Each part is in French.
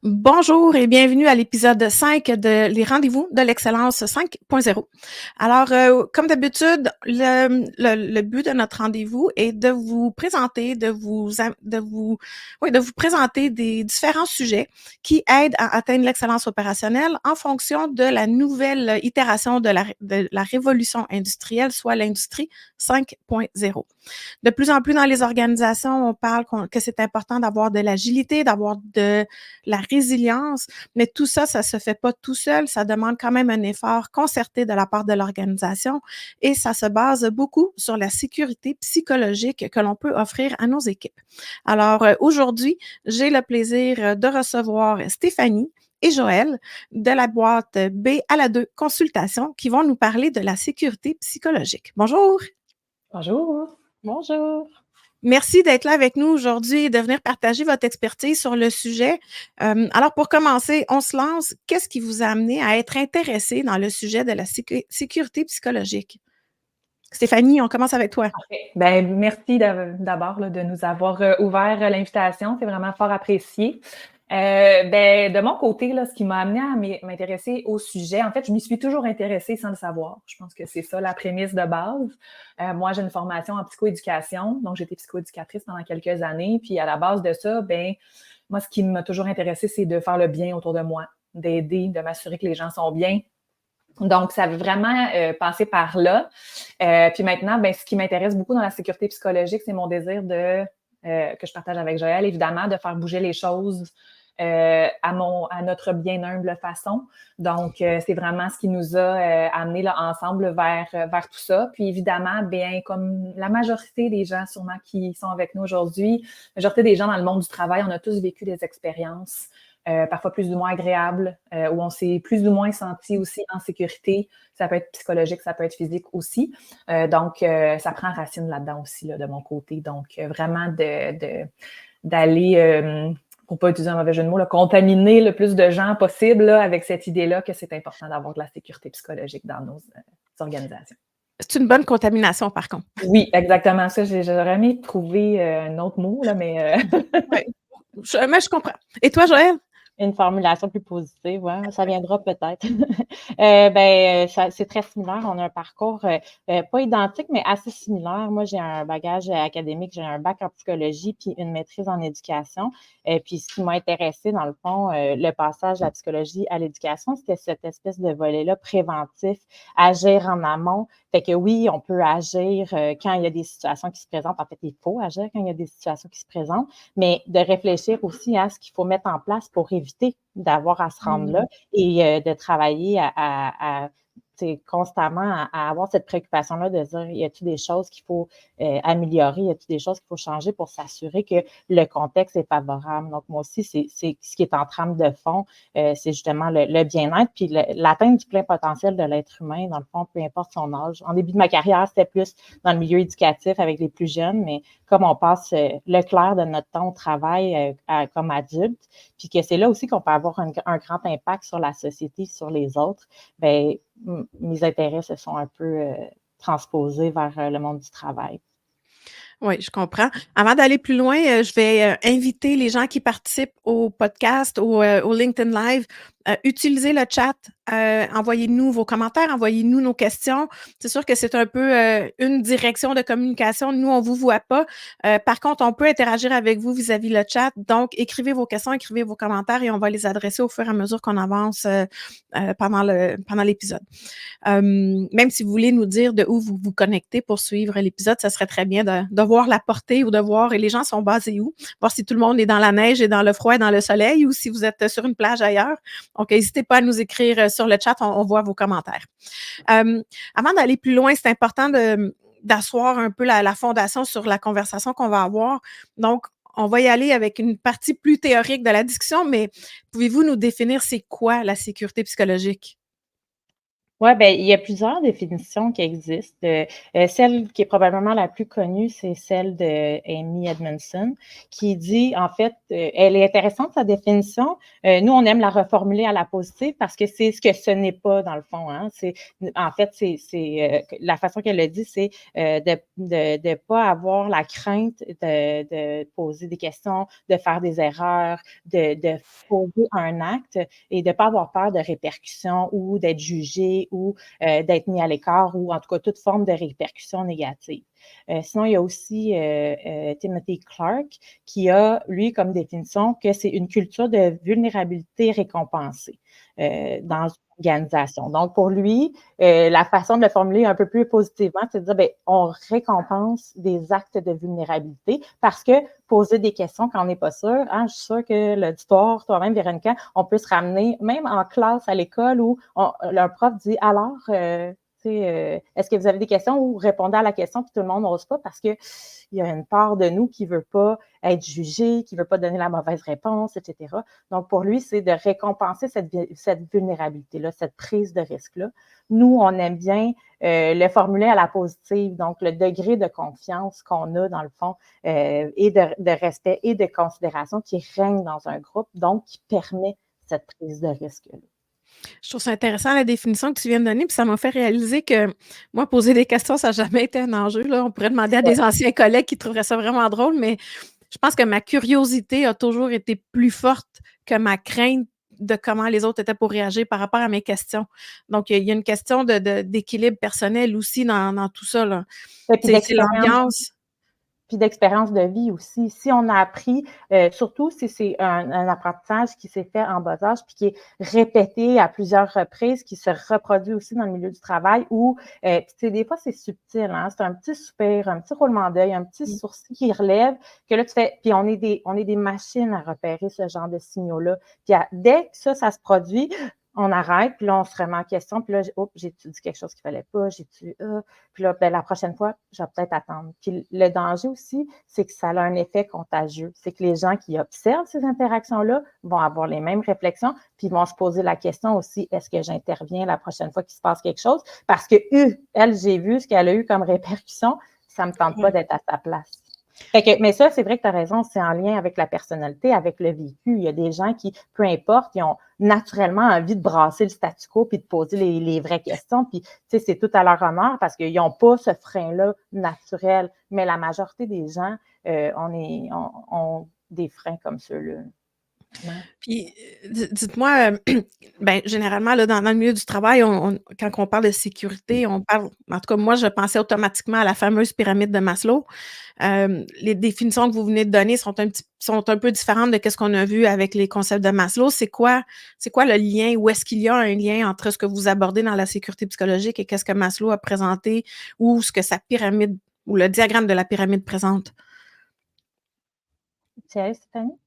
Bonjour et bienvenue à l'épisode 5 de Les rendez-vous de l'excellence 5.0. Alors, comme d'habitude, le but de notre rendez-vous est de vous présenter, de vous présenter des différents sujets qui aident à atteindre l'excellence opérationnelle en fonction de la nouvelle itération de la révolution industrielle, soit l'industrie 5.0. De plus en plus dans les organisations, on parle que c'est important d'avoir de l'agilité, d'avoir de la résilience, mais tout ça, ça se fait pas tout seul. Ça demande quand même un effort concerté de la part de l'organisation et ça se base beaucoup sur la sécurité psychologique que l'on peut offrir à nos équipes. Alors, aujourd'hui, j'ai le plaisir de recevoir Stéphanie et Joël de la boîte B à la 2 Consultation qui vont nous parler de la sécurité psychologique. Bonjour! Bonjour. Bonjour. Merci d'être là avec nous aujourd'hui et de venir partager votre expertise sur le sujet. Alors, pour commencer, on se lance. Qu'est-ce qui vous a amené à être intéressé dans le sujet de la sécurité psychologique? Stéphanie, on commence avec toi. Parfait. Merci d'abord là, de nous avoir ouvert l'invitation. C'est vraiment fort apprécié. De mon côté, là, ce qui m'a amené à m'intéresser au sujet, en fait, je m'y suis toujours intéressée sans le savoir. Je pense que c'est ça la prémisse de base. Moi, j'ai une formation en psychoéducation, donc j'ai été psychoéducatrice pendant quelques années. Puis à la base de ça, moi, ce qui m'a toujours intéressée, c'est de faire le bien autour de moi, d'aider, de m'assurer que les gens sont bien. Donc, ça avait vraiment passé par là. Puis maintenant, ce qui m'intéresse beaucoup dans la sécurité psychologique, c'est mon désir que je partage avec Joël, évidemment, de faire bouger les choses à notre bien humble façon. Donc, c'est vraiment ce qui nous a amenés là, ensemble vers tout ça. Puis évidemment, comme la majorité des gens sûrement qui sont avec nous aujourd'hui, la majorité des gens dans le monde du travail, on a tous vécu des expériences parfois plus ou moins agréables, où on s'est plus ou moins senti aussi en sécurité. Ça peut être psychologique, ça peut être physique aussi. Donc, ça prend racine là-dedans aussi, là, de mon côté. Donc, vraiment d'aller, pour pas utiliser un mauvais jeu de mots, là, contaminer le plus de gens possible là, avec cette idée-là que c'est important d'avoir de la sécurité psychologique dans nos organisations. C'est une bonne contamination, par contre. Oui, exactement. Ça, j'aurais aimé trouver un autre mot, là, mais... Oui, mais je comprends. Et toi, Joël? Une formulation plus positive, ouais, ça viendra peut-être. C'est très similaire. On a un parcours pas identique, mais assez similaire. Moi, j'ai un bagage académique, j'ai un bac en psychologie puis une maîtrise en éducation. Puis ce qui m'a intéressé, dans le fond, le passage de la psychologie à l'éducation, c'était cette espèce de volet-là préventif, agir en amont. Fait que oui, on peut agir quand il y a des situations qui se présentent. En fait, il faut agir quand il y a des situations qui se présentent, mais de réfléchir aussi à ce qu'il faut mettre en place pour éviter d'avoir à se rendre là et de travailler à constamment à avoir cette préoccupation-là de dire, y a-t-il des choses qu'il faut améliorer, y a-t-il des choses qu'il faut changer pour s'assurer que le contexte est favorable. Donc, moi aussi, c'est ce qui est en trame de fond, c'est justement le bien-être, puis l'atteinte du plein potentiel de l'être humain, dans le fond, peu importe son âge. En début de ma carrière, c'était plus dans le milieu éducatif avec les plus jeunes, mais comme on passe le clair de notre temps au travail comme adulte, puis que c'est là aussi qu'on peut avoir un grand impact sur la société, sur les autres, mes intérêts se sont un peu transposés vers le monde du travail. Oui, je comprends. Avant d'aller plus loin, je vais inviter les gens qui participent au podcast, au LinkedIn Live, utilisez le chat, envoyez-nous vos commentaires, envoyez-nous nos questions. C'est sûr que c'est un peu une direction de communication. Nous, on vous voit pas. Par contre, on peut interagir avec vous vis-à-vis le chat. Donc, écrivez vos questions, écrivez vos commentaires et on va les adresser au fur et à mesure qu'on avance pendant l'épisode. Même si vous voulez nous dire de où vous vous connectez pour suivre l'épisode, ça serait très bien de voir la portée ou de voir, et les gens sont basés où, voir si tout le monde est dans la neige et dans le froid et dans le soleil ou si vous êtes sur une plage ailleurs. Donc, n'hésitez pas à nous écrire sur le chat, on voit vos commentaires. Avant d'aller plus loin, c'est important d'asseoir un peu la fondation sur la conversation qu'on va avoir. Donc, on va y aller avec une partie plus théorique de la discussion, mais pouvez-vous nous définir c'est quoi la sécurité psychologique? Oui, ben, il y a plusieurs définitions qui existent. Celle qui est probablement la plus connue, c'est celle de Amy Edmondson, qui dit, en fait, elle est intéressante, sa définition. Nous, on aime la reformuler à la positive parce que c'est ce que ce n'est pas, dans le fond. Hein. En fait, la façon qu'elle le dit, c'est de pas avoir la crainte de poser des questions, de faire des erreurs, de poser un acte et de ne pas avoir peur de répercussions ou d'être jugé ou d'être mis à l'écart ou en tout cas toute forme de répercussions négatives. Sinon, il y a aussi Timothy Clark qui a, lui, comme définition que c'est une culture de vulnérabilité récompensée dans une organisation. Donc, pour lui, la façon de le formuler un peu plus positivement, c'est de dire, bien, on récompense des actes de vulnérabilité parce que poser des questions quand on n'est pas sûr, hein, je suis sûre que l'auditoire, toi-même, Véronica, on peut se ramener, même en classe à l'école où un prof dit, alors, est-ce que vous avez des questions ou répondez à la question puis tout le monde n'ose pas parce qu'il y a une part de nous qui ne veut pas être jugé, qui ne veut pas donner la mauvaise réponse, etc. Donc, pour lui, c'est de récompenser cette vulnérabilité-là, cette prise de risque-là. Nous, on aime bien le formuler à la positive, donc le degré de confiance qu'on a dans le fond et de respect et de considération qui règne dans un groupe, donc qui permet cette prise de risque-là. Je trouve ça intéressant la définition que tu viens de donner, puis ça m'a fait réaliser que moi, poser des questions, ça n'a jamais été un enjeu. Là. On pourrait demander à des anciens collègues qui trouveraient ça vraiment drôle, mais je pense que ma curiosité a toujours été plus forte que ma crainte de comment les autres étaient pour réagir par rapport à mes questions. Donc, il y a une question d'équilibre personnel aussi dans tout ça. Là. C'est l'ambiance. Puis d'expérience de vie aussi. Si on a appris, surtout si c'est un apprentissage qui s'est fait en bas âge, puis qui est répété à plusieurs reprises, qui se reproduit aussi dans le milieu du travail, ou des fois c'est subtil, hein, c'est un petit soupir, un petit roulement d'œil, un petit sourcil qui relève, que là tu fais, puis on est des machines à repérer ce genre de signaux-là. Puis dès que ça se produit, on arrête, puis là, on se remet en question, puis là, j'ai-tu dit quelque chose qu'il ne fallait pas, puis là, ben, la prochaine fois, je vais peut-être attendre. Puis le danger aussi, c'est que ça a un effet contagieux. C'est que les gens qui observent ces interactions-là vont avoir les mêmes réflexions, puis ils vont se poser la question aussi, est-ce que j'interviens la prochaine fois qu'il se passe quelque chose? Parce que elle, j'ai vu ce qu'elle a eu comme répercussion, ça ne me tente pas d'être à sa place. Mais ça, c'est vrai que tu as raison, c'est en lien avec la personnalité, avec le vécu. Il y a des gens qui, peu importe, ils ont naturellement envie de brasser le statu quo puis de poser les vraies questions. Puis, c'est tout à leur honneur parce qu'ils n'ont pas ce frein-là naturel. Mais la majorité des gens ont des freins comme ceux-là. Puis, dites-moi, ben, généralement, là, dans le milieu du travail, quand on parle de sécurité, on parle, en tout cas, moi, je pensais automatiquement à la fameuse pyramide de Maslow. Les définitions que vous venez de donner sont un peu différentes de ce qu'on a vu avec les concepts de Maslow. C'est quoi le lien, ou est-ce qu'il y a un lien entre ce que vous abordez dans la sécurité psychologique et qu'est-ce que Maslow a présenté ou ce que sa pyramide ou le diagramme de la pyramide présente? Tu es, Stéphanie?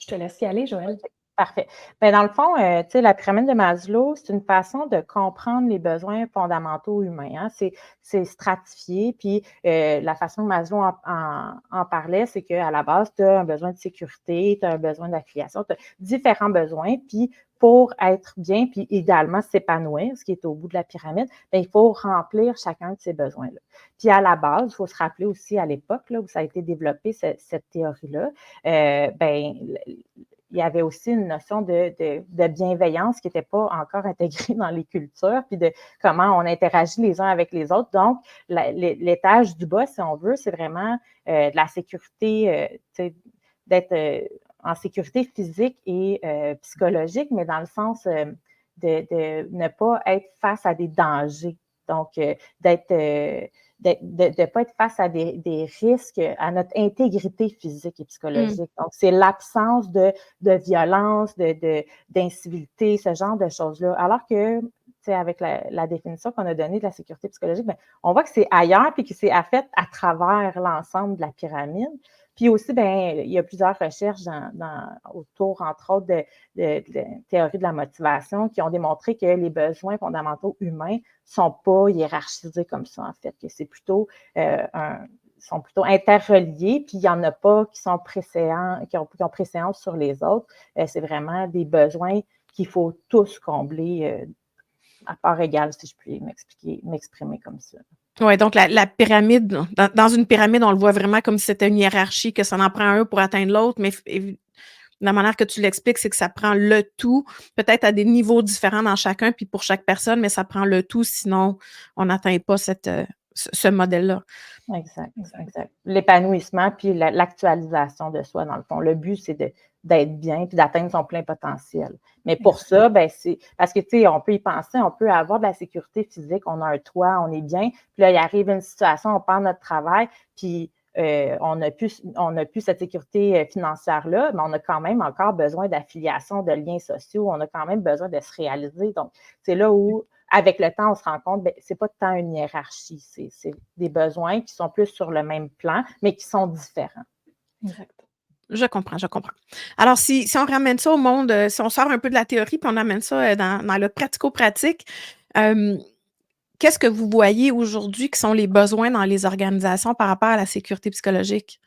Je te laisse y aller, Joëlle. Parfait. Bien, dans le fond, la pyramide de Maslow, c'est une façon de comprendre les besoins fondamentaux humains. Hein. C'est stratifié. Puis la façon que Maslow en parlait, c'est qu'à la base, tu as un besoin de sécurité, tu as un besoin d'affiliation, tu as différents besoins. Puis pour être bien, puis idéalement s'épanouir, ce qui est au bout de la pyramide, bien, il faut remplir chacun de ces besoins-là. Puis à la base, il faut se rappeler aussi à l'époque là, où ça a été développé, cette théorie-là, il y avait aussi une notion de bienveillance qui n'était pas encore intégrée dans les cultures, puis de comment on interagit les uns avec les autres. Donc, l'étage du bas, si on veut, c'est vraiment de la sécurité, d'être en sécurité physique et psychologique, mais dans le sens de ne pas être face à des dangers. Donc, de ne pas être face à des risques à notre intégrité physique et psychologique. Donc, c'est l'absence de violence, d'incivilité, ce genre de choses-là. Alors que, avec la définition qu'on a donnée de la sécurité psychologique, bien, on voit que c'est ailleurs puis que c'est fait à travers l'ensemble de la pyramide. Puis aussi, bien, il y a plusieurs recherches autour, entre autres, de théorie de la motivation qui ont démontré que les besoins fondamentaux humains ne sont pas hiérarchisés comme ça, en fait, que c'est plutôt sont plutôt interreliés, puis il n'y en a pas qui sont qui ont préséance sur les autres. C'est vraiment des besoins qu'il faut tous combler à part égale, si je puis m'exprimer comme ça. Oui, donc la pyramide, dans une pyramide, on le voit vraiment comme si c'était une hiérarchie, que ça en prend un pour atteindre l'autre, mais la manière que tu l'expliques, c'est que ça prend le tout, peut-être à des niveaux différents dans chacun, puis pour chaque personne, mais ça prend le tout, sinon on n'atteint pas ce modèle-là. Exact. L'épanouissement puis l'actualisation de soi, dans le fond. Le but, c'est d'être bien puis d'atteindre son plein potentiel. Mais pour ça, ben c'est parce que, tu sais, on peut y penser, on peut avoir de la sécurité physique, on a un toit, on est bien, puis là, il arrive une situation, on perd notre travail, puis on n'a plus cette sécurité financière-là, mais on a quand même encore besoin d'affiliation, de liens sociaux, on a quand même besoin de se réaliser. Donc, c'est là où, avec le temps, on se rend compte, c'est pas tant une hiérarchie, c'est des besoins qui sont plus sur le même plan, mais qui sont différents. Exact. Je comprends. Alors, si on ramène ça au monde, si on sort un peu de la théorie, puis on amène ça dans le pratico-pratique, qu'est-ce que vous voyez aujourd'hui qui sont les besoins dans les organisations par rapport à la sécurité psychologique?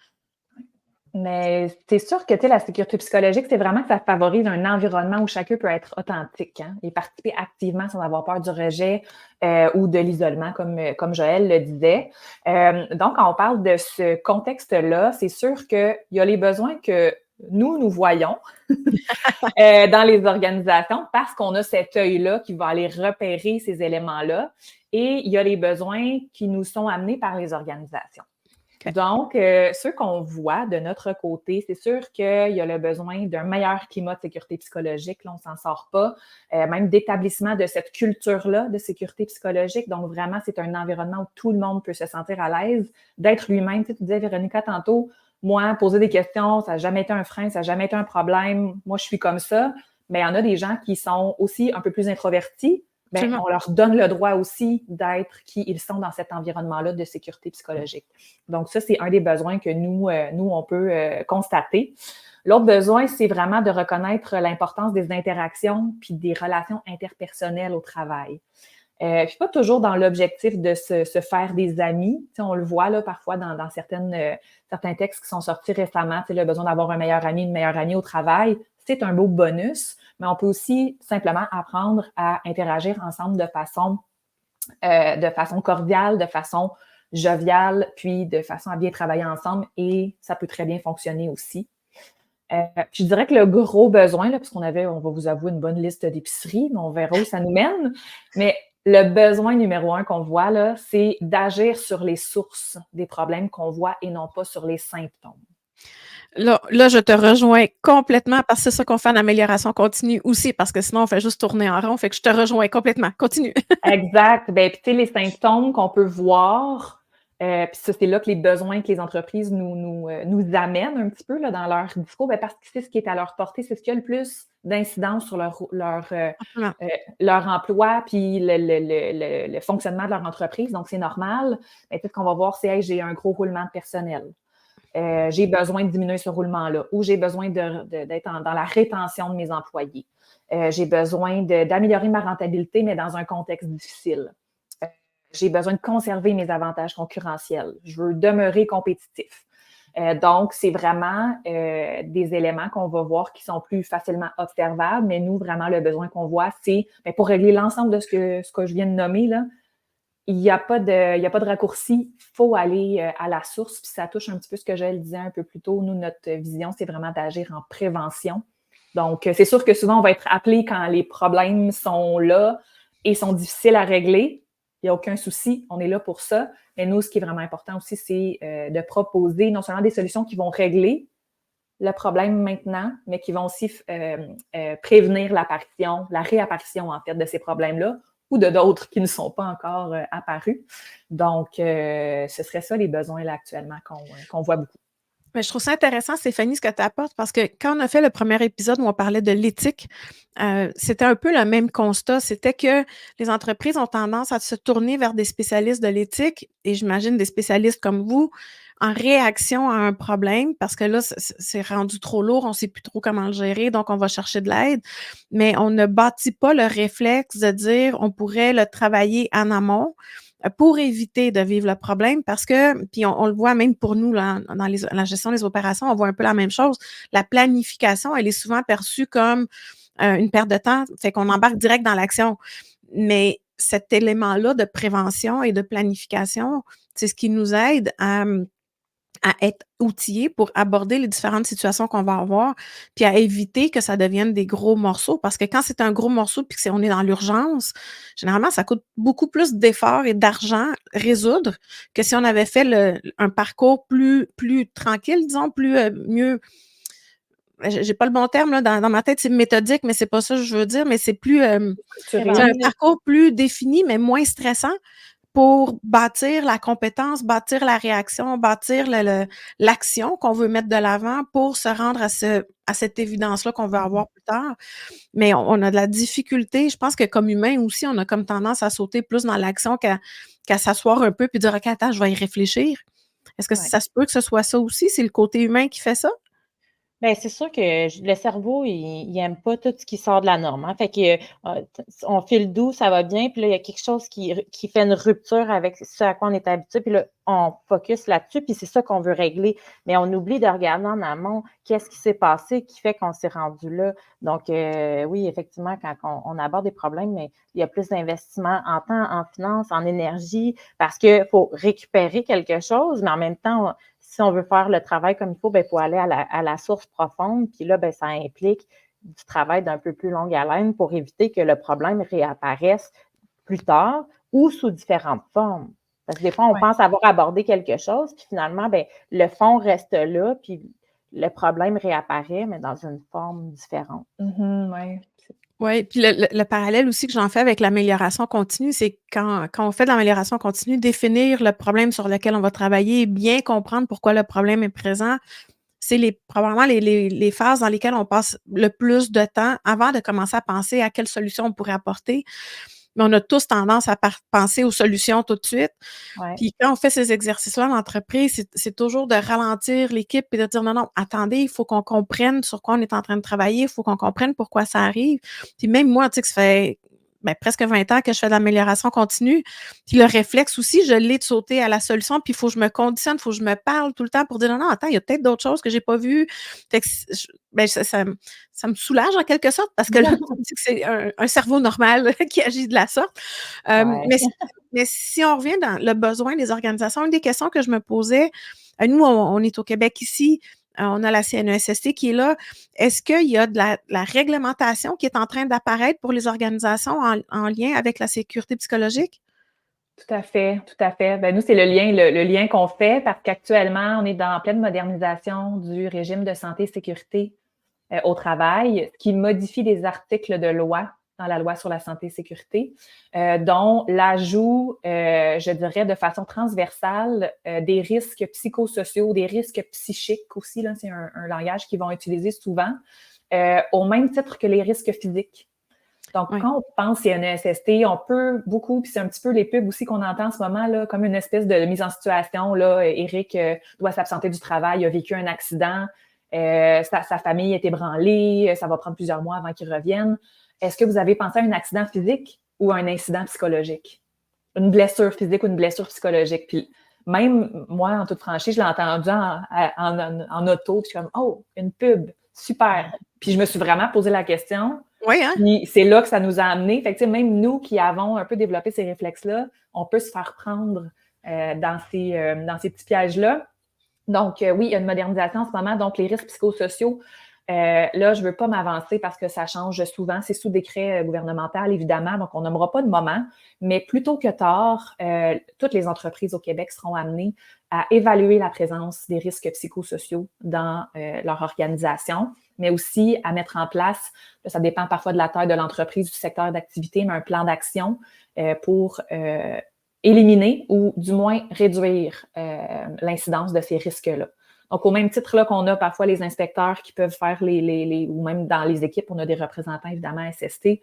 Mais c'est sûr que, tu sais, la sécurité psychologique, c'est vraiment que ça favorise un environnement où chacun peut être authentique, hein, et participer activement sans avoir peur du rejet ou de l'isolement, comme Joël le disait. Donc, quand on parle de ce contexte-là, c'est sûr qu'il y a les besoins que nous voyons dans les organisations parce qu'on a cet œil-là qui va aller repérer ces éléments-là. Et il y a les besoins qui nous sont amenés par les organisations. Okay. Donc, ceux qu'on voit de notre côté, c'est sûr qu'il y a le besoin d'un meilleur climat de sécurité psychologique. Là, on ne s'en sort pas. Même d'établissement de cette culture-là de sécurité psychologique. Donc, vraiment, c'est un environnement où tout le monde peut se sentir à l'aise, d'être lui-même. Tu sais, tu disais, Véronica, tantôt, moi, poser des questions, ça n'a jamais été un frein, ça n'a jamais été un problème. Moi, je suis comme ça. Mais il y en a des gens qui sont aussi un peu plus introvertis. Bien, on leur donne le droit aussi d'être qui ils sont dans cet environnement-là de sécurité psychologique. Donc, ça, c'est un des besoins que nous on peut constater. L'autre besoin, c'est vraiment de reconnaître l'importance des interactions puis des relations interpersonnelles au travail. Puis pas toujours dans l'objectif de se faire des amis. Tu sais, on le voit là parfois dans certains textes qui sont sortis récemment, tu sais, le besoin d'avoir un meilleur ami, une meilleure amie au travail, c'est un beau bonus, mais on peut aussi simplement apprendre à interagir ensemble de façon cordiale, de façon joviale, puis de façon à bien travailler ensemble, et ça peut très bien fonctionner aussi. Puis je dirais que le gros besoin, là, parce on va vous avouer une bonne liste d'épiceries, mais on verra où ça nous mène, mais le besoin numéro 1 qu'on voit, là, c'est d'agir sur les sources des problèmes qu'on voit et non pas sur les symptômes. Là, je te rejoins complètement parce que c'est ça qu'on fait en amélioration continue aussi, parce que sinon, on fait juste tourner en rond. Fait que je te rejoins complètement. Continue. Exact. Ben, puis tu sais, les symptômes qu'on peut voir, puis ça, c'est là que les besoins que les entreprises nous amènent un petit peu là, dans leur discours, ben, parce que c'est ce qui est à leur portée, c'est ce qui a le plus d'incidence sur leur emploi puis le fonctionnement de leur entreprise. Donc, c'est normal. Mais peut-être qu'on va voir, c'est hey, j'ai un gros roulement de personnel. J'ai besoin de diminuer ce roulement-là ou j'ai besoin d'être dans la rétention de mes employés. J'ai besoin d'améliorer ma rentabilité, mais dans un contexte difficile. J'ai besoin de conserver mes avantages concurrentiels. Je veux demeurer compétitif. Donc, c'est vraiment des éléments qu'on va voir qui sont plus facilement observables, mais nous, vraiment, le besoin qu'on voit, c'est pour régler l'ensemble de ce que je viens de nommer, là, il n'y a pas de raccourci. Il faut aller à la source, puis ça touche un petit peu ce que je disais un peu plus tôt. Nous, notre vision, c'est vraiment d'agir en prévention. Donc, c'est sûr que souvent, on va être appelé quand les problèmes sont là et sont difficiles à régler. Il n'y a aucun souci, on est là pour ça. Mais nous, ce qui est vraiment important aussi, c'est de proposer non seulement des solutions qui vont régler le problème maintenant, mais qui vont aussi prévenir l'apparition, la réapparition, en fait, de ces problèmes-là ou de d'autres qui ne sont pas encore apparus. Donc, ce serait ça les besoins là actuellement qu'on voit beaucoup. Mais je trouve ça intéressant, Stéphanie, ce que tu apportes, parce que quand on a fait le premier épisode où on parlait de l'éthique, c'était un peu le même constat. C'était que les entreprises ont tendance à se tourner vers des spécialistes de l'éthique, et j'imagine des spécialistes comme vous, en réaction à un problème, parce que là, c'est rendu trop lourd, on ne sait plus trop comment le gérer, donc on va chercher de l'aide. Mais on ne bâtit pas le réflexe de dire on pourrait le travailler en amont pour éviter de vivre le problème, parce que, puis on le voit même pour nous là, dans la gestion des opérations, on voit un peu la même chose. La planification, elle est souvent perçue comme une perte de temps, fait qu'on embarque direct dans l'action. Mais cet élément-là de prévention et de planification, c'est ce qui nous aide à être outillés pour aborder les différentes situations qu'on va avoir, puis à éviter que ça devienne des gros morceaux. Parce que quand c'est un gros morceau puis on est dans l'urgence, généralement, ça coûte beaucoup plus d'efforts et d'argent résoudre que si on avait fait un parcours plus tranquille, disons, mieux. J'ai pas le bon terme là, dans ma tête, c'est méthodique, mais c'est pas ça que je veux dire, mais c'est plus Structuré. c'est un parcours plus défini, mais moins stressant pour bâtir la compétence, bâtir la réaction, bâtir l'action qu'on veut mettre de l'avant pour se rendre à cette évidence-là qu'on veut avoir plus tard. Mais on a de la difficulté. Je pense que comme humain aussi, on a comme tendance à sauter plus dans l'action qu'à s'asseoir un peu puis dire, OK, attends, je vais y réfléchir. Est-ce que Ouais. ça se peut que ce soit ça aussi? C'est le côté humain qui fait ça? Bien, c'est sûr que le cerveau, il aime pas tout ce qui sort de la norme, hein. Fait que, on file doux, ça va bien, puis là, il y a quelque chose qui fait une rupture avec ce à quoi on est habitué, puis là, on focus là-dessus, puis c'est ça qu'on veut régler. Mais on oublie de regarder en amont qu'est-ce qui s'est passé qui fait qu'on s'est rendu là. Donc, oui, effectivement, quand on aborde des problèmes, mais il y a plus d'investissement en temps, en finances, en énergie, parce qu'il faut récupérer quelque chose, mais en même temps, si on veut faire le travail comme il faut, il faut aller à la source profonde. Puis là, ça implique du travail d'un peu plus longue haleine pour éviter que le problème réapparaisse plus tard ou sous différentes formes. Parce que des fois, on pense avoir abordé quelque chose, puis finalement, le fond reste là, puis le problème réapparaît, mais dans une forme différente. Oui. Oui, puis le parallèle aussi que j'en fais avec l'amélioration continue, c'est quand on fait de l'amélioration continue, définir le problème sur lequel on va travailler, bien comprendre pourquoi le problème est présent, c'est probablement les phases dans lesquelles on passe le plus de temps avant de commencer à penser à quelle solution on pourrait apporter. Mais on a tous tendance à penser aux solutions tout de suite. Ouais. Puis quand on fait ces exercices-là en entreprise, c'est toujours de ralentir l'équipe et de dire non, non, attendez, il faut qu'on comprenne sur quoi on est en train de travailler, il faut qu'on comprenne pourquoi ça arrive. Puis même moi, tu sais, que ça fait presque 20 ans que je fais de l'amélioration continue. Puis le réflexe aussi, je l'ai de sauter à la solution, puis il faut que je me conditionne, il faut que je me parle tout le temps pour dire non, non, attends, il y a peut-être d'autres choses que j'ai pas vues. Fait que ça me soulage en quelque sorte parce que là, ça me dit que c'est un cerveau normal qui agit de la sorte. Ouais. Mais si on revient dans le besoin des organisations, une des questions que je me posais, nous, on est au Québec ici, on a la CNESST qui est là. Est-ce qu'il y a de la réglementation qui est en train d'apparaître pour les organisations en lien avec la sécurité psychologique? Tout à fait, tout à fait. Nous, c'est le lien qu'on fait parce qu'actuellement, on est en pleine modernisation du régime de santé et sécurité au travail, qui modifie des articles de loi dans la loi sur la santé et sécurité, dont l'ajout, je dirais, de façon transversale, des risques psychosociaux, des risques psychiques aussi, là, c'est un langage qu'ils vont utiliser souvent, au même titre que les risques physiques. Donc, quand on pense CNESST, on peut beaucoup, puis c'est un petit peu les pubs aussi qu'on entend en ce moment, là, comme une espèce de mise en situation. Là, Éric doit s'absenter du travail, il a vécu un accident, sa famille est ébranlée, ça va prendre plusieurs mois avant qu'il revienne. Est-ce que vous avez pensé à un accident physique ou à un incident psychologique? Une blessure physique ou une blessure psychologique? Puis même moi, en toute franchise, je l'ai entendu en auto, puis je suis comme, oh, une pub, super. Puis je me suis vraiment posé la question. Oui, hein? Puis c'est là que ça nous a amené. Fait que, même nous qui avons un peu développé ces réflexes-là, on peut se faire prendre dans ces petits pièges-là. Donc, oui, il y a une modernisation en ce moment. Donc, les risques psychosociaux, là, je ne veux pas m'avancer parce que ça change souvent. C'est sous décret gouvernemental, évidemment. Donc, on nommera pas de moment. Mais plus tôt que tard, toutes les entreprises au Québec seront amenées à évaluer la présence des risques psychosociaux dans leur organisation, mais aussi à mettre en place, ça dépend parfois de la taille de l'entreprise, du secteur d'activité, mais un plan d'action pour éliminer ou du moins réduire l'incidence de ces risques-là. Donc, au même titre là qu'on a parfois les inspecteurs qui peuvent faire ou même dans les équipes, on a des représentants évidemment SST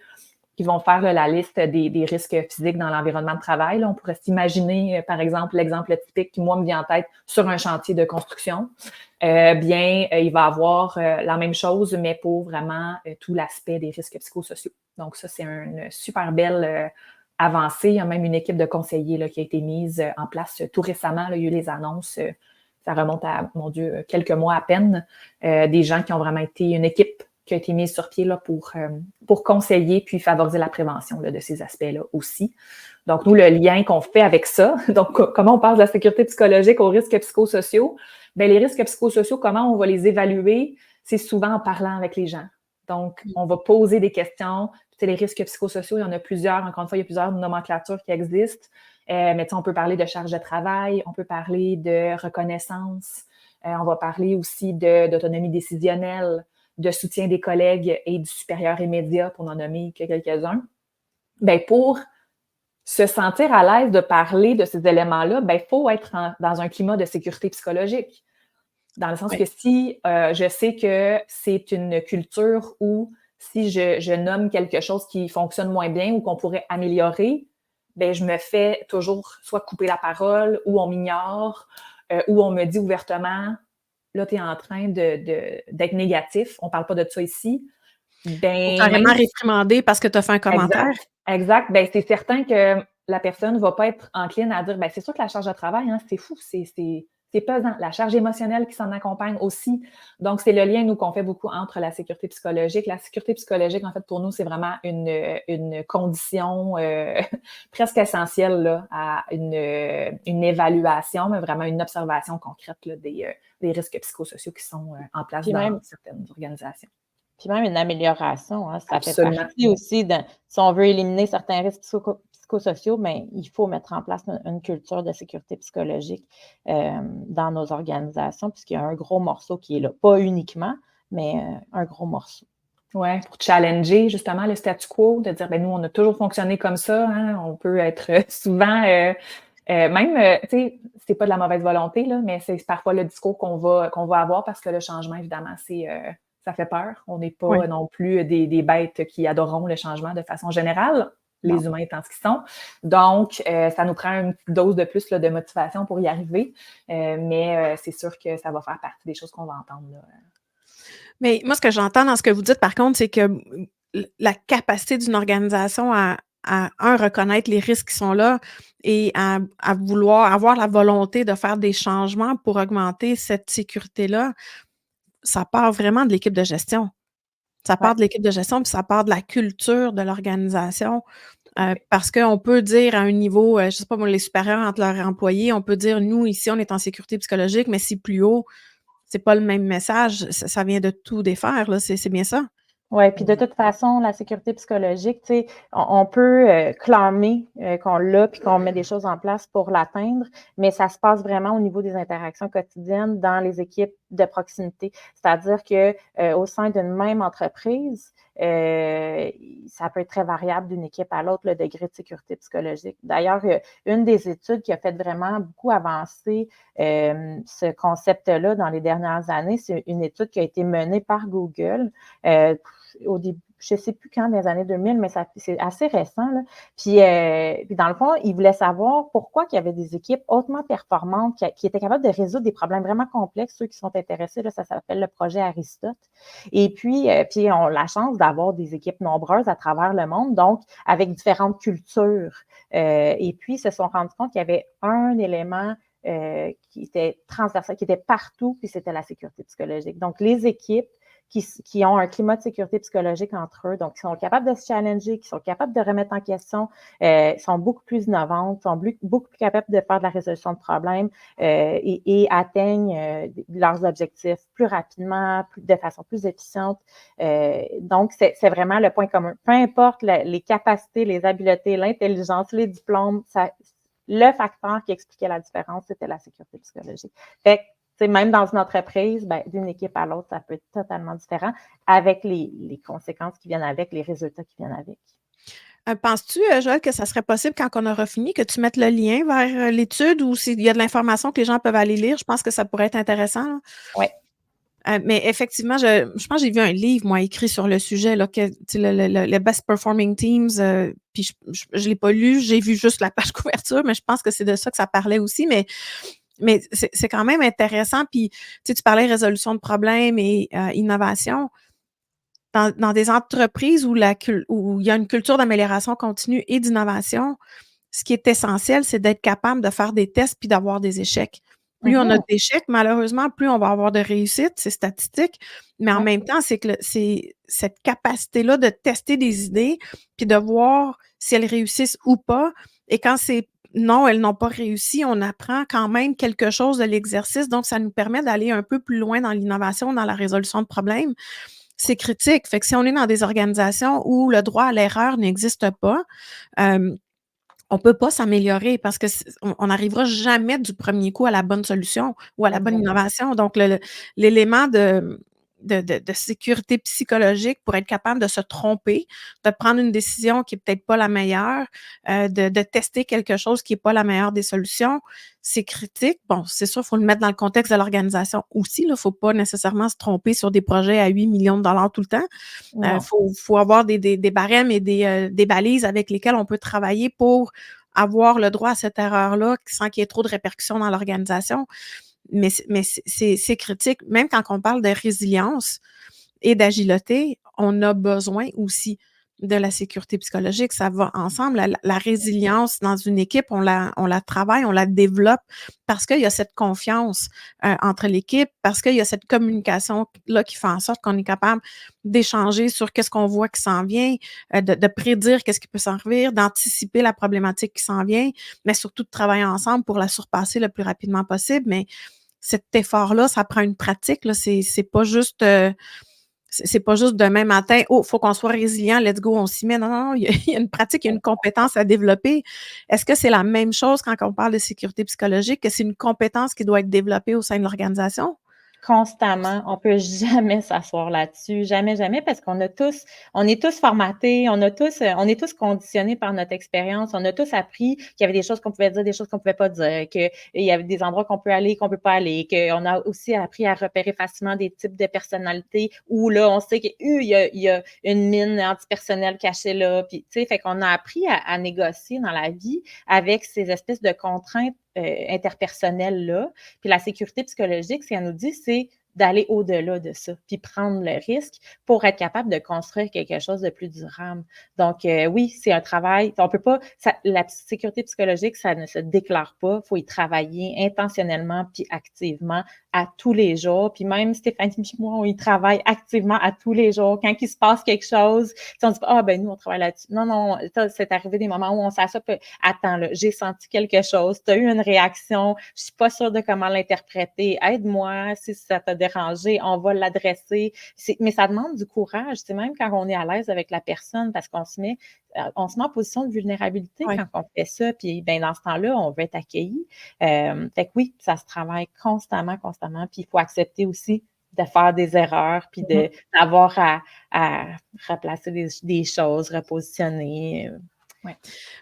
qui vont faire la liste des risques physiques dans l'environnement de travail. Là, on pourrait s'imaginer, par exemple, l'exemple typique qui, moi, me vient en tête sur un chantier de construction. Il va avoir la même chose, mais pour vraiment tout l'aspect des risques psychosociaux. Donc, ça, c'est une super belle avancée. Il y a même une équipe de conseillers là, qui a été mise en place tout récemment. Là, il y a eu les annonces. Ça remonte à, mon Dieu, quelques mois à peine. Des gens qui ont vraiment été une équipe qui a été mise sur pied là, pour conseiller puis favoriser la prévention là, de ces aspects-là aussi. Donc, nous, le lien qu'on fait avec ça, donc comment on passe de la sécurité psychologique aux risques psychosociaux? Bien, les risques psychosociaux, comment on va les évaluer? C'est souvent en parlant avec les gens. Donc, on va poser des questions. Les risques psychosociaux, il y en a plusieurs. Encore une fois, il y a plusieurs nomenclatures qui existent. Mais on peut parler de charge de travail, on peut parler de reconnaissance, on va parler aussi d'autonomie décisionnelle, de soutien des collègues et du supérieur immédiat, pour n'en nommer que quelques-uns. Bien, pour se sentir à l'aise de parler de ces éléments-là, bien, il faut être dans un climat de sécurité psychologique. Dans le sens que si je sais que c'est une culture où si je nomme quelque chose qui fonctionne moins bien ou qu'on pourrait améliorer, bien, je me fais toujours soit couper la parole ou on m'ignore ou on me dit ouvertement « là, tu es en train d'être négatif, on ne parle pas de ça ici ». Ben, carrément réprimandé parce que tu as fait un commentaire. Exact. Ben, c'est certain que la personne ne va pas être encline à dire ben, c'est sûr que la charge de travail, hein, c'est fou, c'est pesant. La charge émotionnelle qui s'en accompagne aussi. Donc, c'est le lien, nous, qu'on fait beaucoup entre la sécurité psychologique. La sécurité psychologique, en fait, pour nous, c'est vraiment une condition presque essentielle là, à une évaluation, mais vraiment une observation concrète là, des risques psychosociaux qui sont en place dans certaines organisations. Puis même une amélioration, hein, ça fait partie aussi, si on veut éliminer certains risques psychosociaux, bien, il faut mettre en place une culture de sécurité psychologique dans nos organisations, puisqu'il y a un gros morceau qui est là. Pas uniquement, mais un gros morceau. Oui, pour challenger justement le statu quo, de dire, ben nous, on a toujours fonctionné comme ça, hein, on peut être souvent... même, tu sais, c'est pas de la mauvaise volonté, là, mais c'est parfois le discours qu'on va avoir parce que le changement, évidemment, ça fait peur. On n'est pas non plus des bêtes qui adoreront le changement de façon générale, les humains étant ce qu'ils sont. Donc, ça nous prend une petite dose de plus là, de motivation pour y arriver. Mais c'est sûr que ça va faire partie des choses qu'on va entendre. Là. Mais moi, ce que j'entends dans ce que vous dites, par contre, c'est que la capacité d'une organisation à reconnaître les risques qui sont là et à vouloir avoir la volonté de faire des changements pour augmenter cette sécurité-là, ça part vraiment de l'équipe de gestion. Ça part de l'équipe de gestion, puis ça part de la culture de l'organisation. Parce qu'on peut dire à un niveau, je ne sais pas moi, les supérieurs entre leurs employés, on peut dire, nous, ici, on est en sécurité psychologique, mais si plus haut, c'est pas le même message. Ça vient de tout défaire, là. C'est bien ça? Oui, puis de toute façon, la sécurité psychologique, tu sais, on peut clamer qu'on l'a puis qu'on met des choses en place pour l'atteindre, mais ça se passe vraiment au niveau des interactions quotidiennes dans les équipes de proximité. C'est-à-dire que au sein d'une même entreprise, ça peut être très variable d'une équipe à l'autre, le degré de sécurité psychologique. D'ailleurs, une des études qui a fait vraiment beaucoup avancer ce concept-là dans les dernières années, c'est une étude qui a été menée par Google au début, je ne sais plus quand, dans les années 2000, mais c'est assez récent. Là. Puis, dans le fond, ils voulaient savoir pourquoi il y avait des équipes hautement performantes qui étaient capables de résoudre des problèmes vraiment complexes. Ceux qui sont intéressés, là, ça s'appelle le projet Aristote. Et puis on a la chance d'avoir des équipes nombreuses à travers le monde, donc avec différentes cultures. Et puis, ils se sont rendus compte qu'il y avait un élément qui était transversal, qui était partout, puis c'était la sécurité psychologique. Donc, les équipes qui ont un climat de sécurité psychologique entre eux, donc qui sont capables de se challenger, qui sont capables de remettre en question, sont beaucoup plus innovantes, sont beaucoup plus capables de faire de la résolution de problèmes et atteignent leurs objectifs plus rapidement, de façon plus efficiente. Donc, c'est vraiment le point commun. Peu importe les capacités, les habiletés, l'intelligence, les diplômes, le facteur qui expliquait la différence, c'était la sécurité psychologique. Fait que, même dans une entreprise, d'une équipe à l'autre, ça peut être totalement différent avec les conséquences qui viennent avec, les résultats qui viennent avec. Penses-tu, Joëlle, que ça serait possible quand on aura fini que tu mettes le lien vers l'étude ou s'il y a de l'information que les gens peuvent aller lire? Je pense que ça pourrait être intéressant. Oui. Mais effectivement, je pense que j'ai vu un livre, moi, écrit sur le sujet, là, le Best Performing Teams, puis je ne l'ai pas lu, j'ai vu juste la page couverture, mais je pense que c'est de ça que ça parlait aussi, mais c'est quand même intéressant. Puis, tu parlais résolution de problèmes et innovation. Dans des entreprises où il y a une culture d'amélioration continue et d'innovation, ce qui est essentiel, c'est d'être capable de faire des tests puis d'avoir des échecs. Plus on a d'échecs, malheureusement, plus on va avoir de réussites, c'est statistique. Mais en même temps, c'est que c'est cette capacité-là de tester des idées, puis de voir si elles réussissent ou pas. Et quand c'est non, elles n'ont pas réussi, on apprend quand même quelque chose de l'exercice. Donc, ça nous permet d'aller un peu plus loin dans l'innovation, dans la résolution de problèmes. C'est critique. Fait que si on est dans des organisations où le droit à l'erreur n'existe pas, on peut pas s'améliorer parce que on n'arrivera jamais du premier coup à la bonne solution ou à la bonne innovation. Donc, l'élément de sécurité psychologique pour être capable de se tromper, de prendre une décision qui est peut-être pas la meilleure, de tester quelque chose qui est pas la meilleure des solutions, c'est critique. Bon, c'est sûr, il faut le mettre dans le contexte de l'organisation aussi. Il faut pas nécessairement se tromper sur des projets à 8 millions de dollars tout le temps. Faut avoir des barèmes et des balises avec lesquelles on peut travailler pour avoir le droit à cette erreur-là sans qu'il y ait trop de répercussions dans l'organisation. Mais c'est critique. Même quand on parle de résilience et d'agilité, on a besoin aussi de la sécurité psychologique. Ça va ensemble. La résilience dans une équipe, on la travaille, on la développe parce qu'il y a cette confiance entre l'équipe, parce qu'il y a cette communication-là qui fait en sorte qu'on est capable d'échanger sur qu'est-ce qu'on voit qui s'en vient, de prédire qu'est-ce qui peut s'en revenir, d'anticiper la problématique qui s'en vient, mais surtout de travailler ensemble pour la surpasser le plus rapidement possible. Mais cet effort-là, ça prend une pratique. Là. C'est pas juste... c'est pas juste demain matin, faut qu'on soit résilient, let's go, on s'y met. Non, il y a une pratique, il y a une compétence à développer. Est-ce que c'est la même chose quand on parle de sécurité psychologique, que c'est une compétence qui doit être développée au sein de l'organisation? Constamment. On peut jamais s'asseoir là-dessus. Jamais, jamais, parce on est tous formatés, on est tous conditionnés par notre expérience. On a tous appris qu'il y avait des choses qu'on pouvait dire, des choses qu'on pouvait pas dire, qu'il y avait des endroits qu'on peut aller, qu'on peut pas aller, qu'on a aussi appris à repérer facilement des types de personnalités où là, on sait qu'il y a une mine antipersonnelle cachée là. Puis, tu sais, fait qu'on a appris à négocier dans la vie avec ces espèces de contraintes interpersonnelles-là. Puis la sécurité psychologique, ce qu'elle nous dit, c'est d'aller au-delà de ça, puis prendre le risque pour être capable de construire quelque chose de plus durable. Donc, oui, c'est un travail. On peut pas... la sécurité psychologique, ça ne se déclare pas. Il faut y travailler intentionnellement puis activement à tous les jours. Puis même Stéphanie et moi, on y travaille activement à tous les jours. Quand il se passe quelque chose, on dit pas, nous, on travaille là-dessus. Non, c'est arrivé des moments où on s'assoit, attends, là, j'ai senti quelque chose, tu as eu une réaction, je suis pas sûre de comment l'interpréter, aide-moi, si ça t'a dérangé, on va l'adresser. Mais ça demande du courage, c'est même quand on est à l'aise avec la personne, parce qu'on se met en position de vulnérabilité quand on fait ça, puis dans ce temps-là, on veut être accueilli. Fait que oui, ça se travaille constamment, puis il faut accepter aussi de faire des erreurs, puis d'avoir à replacer des choses, repositionner.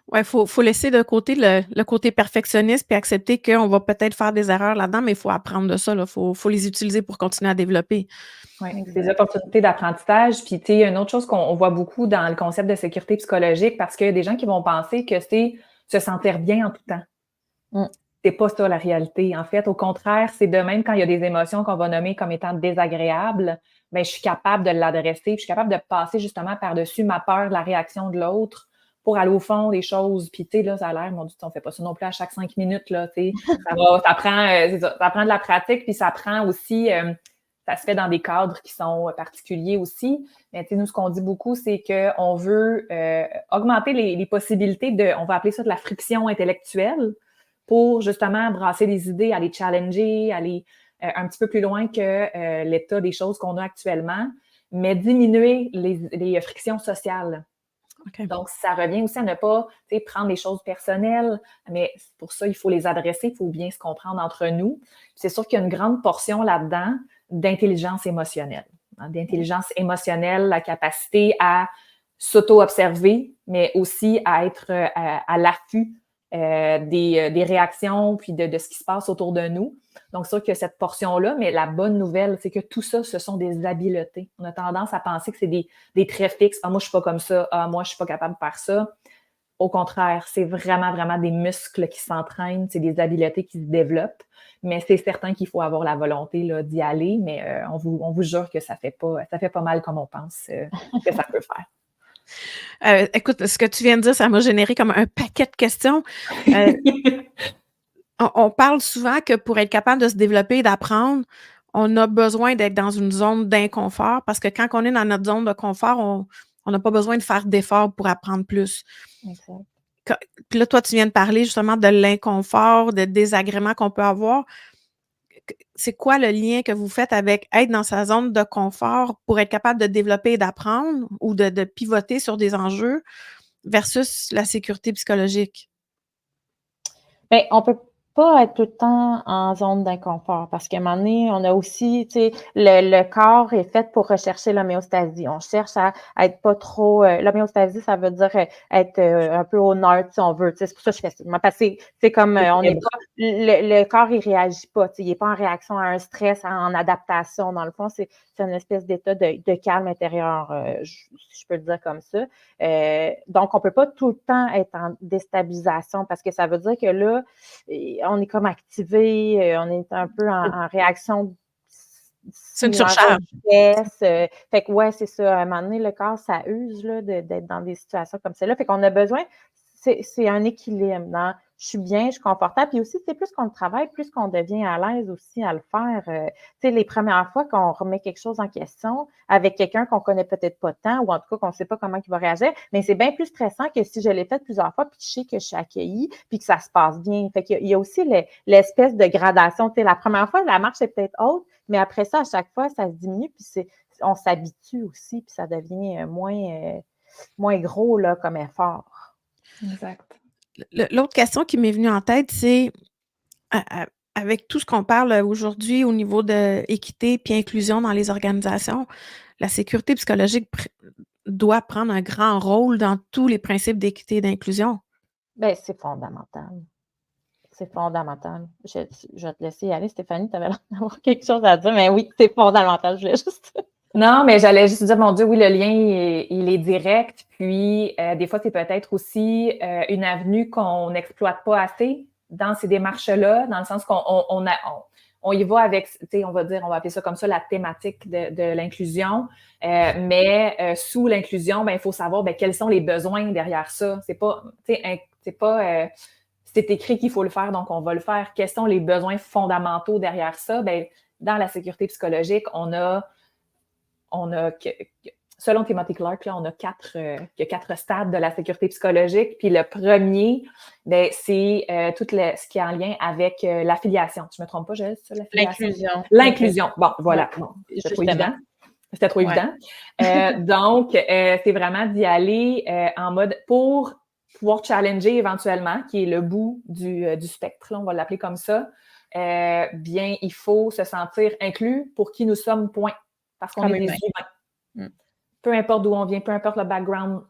Ouais, faut laisser de côté le côté perfectionniste puis accepter qu'on va peut-être faire des erreurs là-dedans, mais il faut apprendre de ça, là. Faut les utiliser pour continuer à développer. Oui, des opportunités d'apprentissage. Puis, tu sais, une autre chose qu'on voit beaucoup dans le concept de sécurité psychologique, parce qu'il y a des gens qui vont penser que c'est se sentir bien en tout temps. C'est pas ça la réalité. En fait, au contraire, c'est de même quand il y a des émotions qu'on va nommer comme étant désagréables, je suis capable de l'adresser, puis je suis capable de passer justement par-dessus ma peur de la réaction de l'autre pour aller au fond des choses. Puis, tu sais, là, ça a l'air, mon Dieu, on fait pas ça non plus à chaque 5 minutes, là, tu sais. Ça prend de la pratique, puis ça prend aussi, ça se fait dans des cadres qui sont particuliers aussi. Mais, tu sais, nous, ce qu'on dit beaucoup, c'est qu'on veut augmenter les possibilités on va appeler ça de la friction intellectuelle pour, justement, brasser les idées, aller challenger, aller un petit peu plus loin que l'état des choses qu'on a actuellement, mais diminuer les frictions sociales. Okay. Donc, ça revient aussi à ne pas prendre les choses personnelles, mais pour ça, il faut les adresser, il faut bien se comprendre entre nous. C'est sûr qu'il y a une grande portion là-dedans d'intelligence émotionnelle. D'intelligence émotionnelle, la capacité à s'auto-observer, mais aussi à être à l'affût des réactions puis de ce qui se passe autour de nous. Donc, c'est sûr qu'il y a cette portion-là, mais la bonne nouvelle, c'est que tout ça, ce sont des habiletés. On a tendance à penser que c'est des traits fixes. Ah, moi, je suis pas comme ça. Ah, moi, je suis pas capable de faire ça. Au contraire, c'est vraiment, vraiment des muscles qui s'entraînent. C'est des habiletés qui se développent. Mais c'est certain qu'il faut avoir la volonté là, d'y aller. Mais on vous jure que ça fait pas mal comme on pense que ça peut faire. Écoute, ce que tu viens de dire, ça m'a généré comme un paquet de questions. On parle souvent que pour être capable de se développer et d'apprendre, on a besoin d'être dans une zone d'inconfort parce que quand on est dans notre zone de confort, on n'a pas besoin de faire d'efforts pour apprendre plus. Exact. Puis là, toi, tu viens de parler justement de l'inconfort, de désagréments qu'on peut avoir. C'est quoi le lien que vous faites avec être dans sa zone de confort pour être capable de développer et d'apprendre ou de pivoter sur des enjeux versus la sécurité psychologique? Bien, on peut pas être tout le temps en zone d'inconfort parce qu'à un moment donné, on a aussi, tu sais, le corps est fait pour rechercher l'homéostasie. On cherche à être pas trop. L'homéostasie, ça veut dire être un peu au neutre, si on veut. Tu sais, c'est pour ça que je fais ça. Parce que c'est comme on n'est pas. Le corps, il réagit pas. Tu sais, il n'est pas en réaction à un stress, en adaptation. Dans le fond, c'est une espèce d'état de calme intérieur, je peux le dire comme ça. Donc, on peut pas tout le temps être en déstabilisation parce que ça veut dire que là, on est comme activé, on est un peu en réaction C'est une surcharge. Fait que ouais, c'est ça. À un moment donné, le corps, ça use là, d'être dans des situations comme celle-là. Fait qu'on a besoin, c'est un équilibre dans je suis bien, je suis confortable. Puis aussi, c'est plus qu'on le travaille, plus qu'on devient à l'aise aussi à le faire. Tu sais, les premières fois qu'on remet quelque chose en question avec quelqu'un qu'on connaît peut-être pas tant, ou en tout cas qu'on ne sait pas comment il va réagir, mais c'est bien plus stressant que si je l'ai fait plusieurs fois, puis je sais que je suis accueillie, puis que ça se passe bien. Fait qu'il y a aussi l'espèce de gradation. Tu sais, la première fois, la marche est peut-être haute, mais après ça, à chaque fois, ça se diminue, puis on s'habitue aussi, puis ça devient moins gros là, comme effort. Exact. L'autre question qui m'est venue en tête, c'est avec tout ce qu'on parle aujourd'hui au niveau de équité puis inclusion dans les organisations, la sécurité psychologique doit prendre un grand rôle dans tous les principes d'équité et d'inclusion. Bien, c'est fondamental. C'est fondamental. Je vais te laisser y aller, Stéphanie, tu avais l'air d'avoir quelque chose à dire, mais oui, c'est fondamental, je voulais juste... Non, mais j'allais juste dire, mon Dieu, oui, le lien, il est direct. Puis, des fois, c'est peut-être aussi une avenue qu'on n'exploite pas assez dans ces démarches-là, dans le sens qu'on y va avec, tu sais, on va appeler ça comme ça, la thématique de l'inclusion. Mais sous l'inclusion, ben, il faut savoir quels sont les besoins derrière ça. C'est pas, tu sais, c'est écrit qu'il faut le faire, donc on va le faire. Quels sont les besoins fondamentaux derrière ça? Ben, dans la sécurité psychologique, on a selon Timothy Clark, là, on a quatre stades de la sécurité psychologique. Puis le premier, ben, c'est tout ce qui est en lien avec l'affiliation. Je ne me trompe pas, Joël, c'est ça, l'affiliation? L'inclusion. Bon, voilà. Bon, c'était trop évident. C'était trop évident. Donc, c'est vraiment d'y aller en mode pour pouvoir challenger éventuellement, qui est le bout du spectre, là, on va l'appeler comme ça. Bien, il faut se sentir inclus pour qui nous sommes, point. Parce qu'on est des humains. Peu importe d'où on vient, peu importe le background,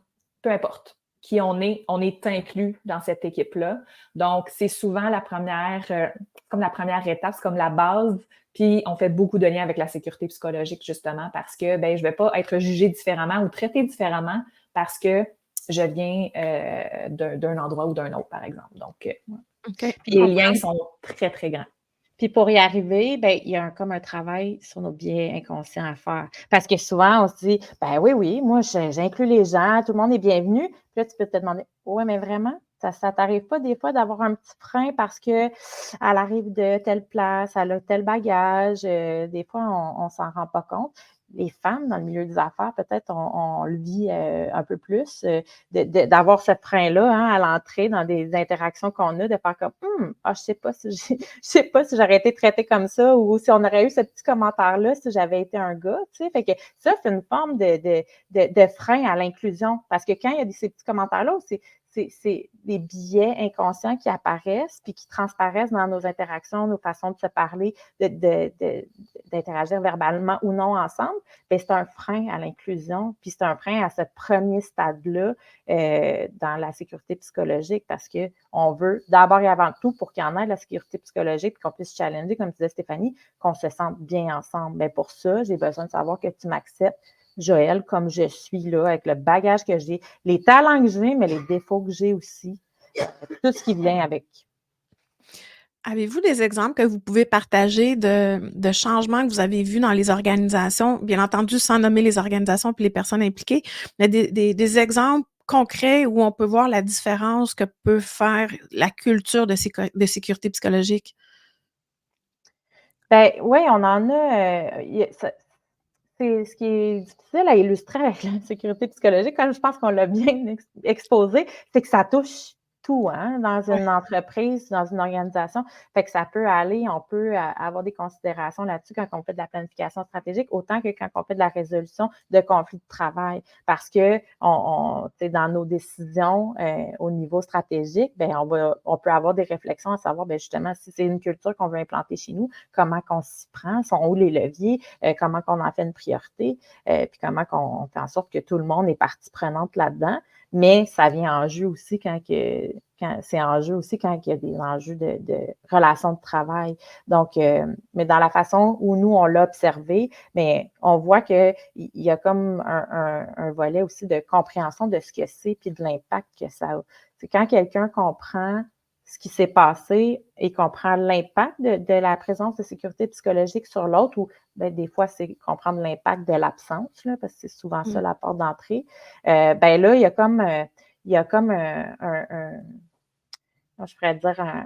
peu importe qui on est inclus dans cette équipe-là. Donc, c'est souvent comme la première étape, c'est comme la base. Puis, on fait beaucoup de liens avec la sécurité psychologique, justement, parce que je ne vais pas être jugée différemment ou traitée différemment parce que je viens d'un endroit ou d'un autre, par exemple. Donc, les liens sont très, très grands. Puis pour y arriver, ben, il y a comme un travail sur nos biais inconscients à faire. Parce que souvent, on se dit, ben oui, moi, j'inclus les gens, tout le monde est bienvenu. Puis là, tu peux te demander, ouais, mais vraiment, ça t'arrive pas des fois d'avoir un petit frein parce qu'elle arrive de telle place, elle a tel bagage. Des fois, on s'en rend pas compte. Les femmes dans le milieu des affaires, peut-être, on le vit un peu plus, d'avoir ce frein-là à l'entrée dans des interactions qu'on a, de faire comme je sais pas si j'aurais été traitée comme ça ou si on aurait eu ce petit commentaire-là si j'avais été un gars, tu sais. Fait que ça, c'est une forme de frein à l'inclusion. Parce que quand il y a ces petits commentaires-là, c'est des biais inconscients qui apparaissent puis qui transparaissent dans nos interactions, nos façons de se parler, d'interagir verbalement ou non ensemble. Bien, c'est un frein à l'inclusion, puis c'est un frein à ce premier stade-là dans la sécurité psychologique parce qu'on veut d'abord et avant tout, pour qu'il y en ait de la sécurité psychologique puis qu'on puisse challenger, comme disait Stéphanie, qu'on se sente bien ensemble. Bien, pour ça, j'ai besoin de savoir que tu m'acceptes, Joël, comme je suis là, avec le bagage que j'ai, les talents que j'ai, mais les défauts que j'ai aussi, tout ce qui vient avec. Avez-vous des exemples que vous pouvez partager de changements que vous avez vus dans les organisations, bien entendu sans nommer les organisations puis les personnes impliquées, mais des exemples concret où on peut voir la différence que peut faire la culture de sécurité psychologique? Ben oui, on en a. C'est ce qui est difficile à illustrer avec la sécurité psychologique, comme je pense qu'on l'a bien exposé, c'est que ça touche tout, hein, dans Ouais. une entreprise, dans une organisation. Fait que ça peut aller, on peut avoir des considérations là-dessus quand on fait de la planification stratégique, autant que quand on fait de la résolution de conflits de travail. Parce que dans nos décisions au niveau stratégique, ben on peut avoir des réflexions à savoir, ben justement, si c'est une culture qu'on veut implanter chez nous, comment qu'on s'y prend, sont où les leviers, comment qu'on en fait une priorité, puis comment qu'on fait en sorte que tout le monde est partie prenante là-dedans. Mais ça vient en jeu aussi quand c'est en jeu aussi quand il y a des enjeux de relations de travail. Donc, mais dans la façon où nous, on l'a observé, mais on voit qu'il y a comme un volet aussi de compréhension de ce que c'est puis de l'impact que ça a. C'est quand quelqu'un comprend ce qui s'est passé et comprend l'impact de la présence de sécurité psychologique sur l'autre, ou ben, des fois, c'est comprendre l'impact de l'absence, là, parce que c'est souvent ça la porte d'entrée. Ben là, il y a comme je pourrais dire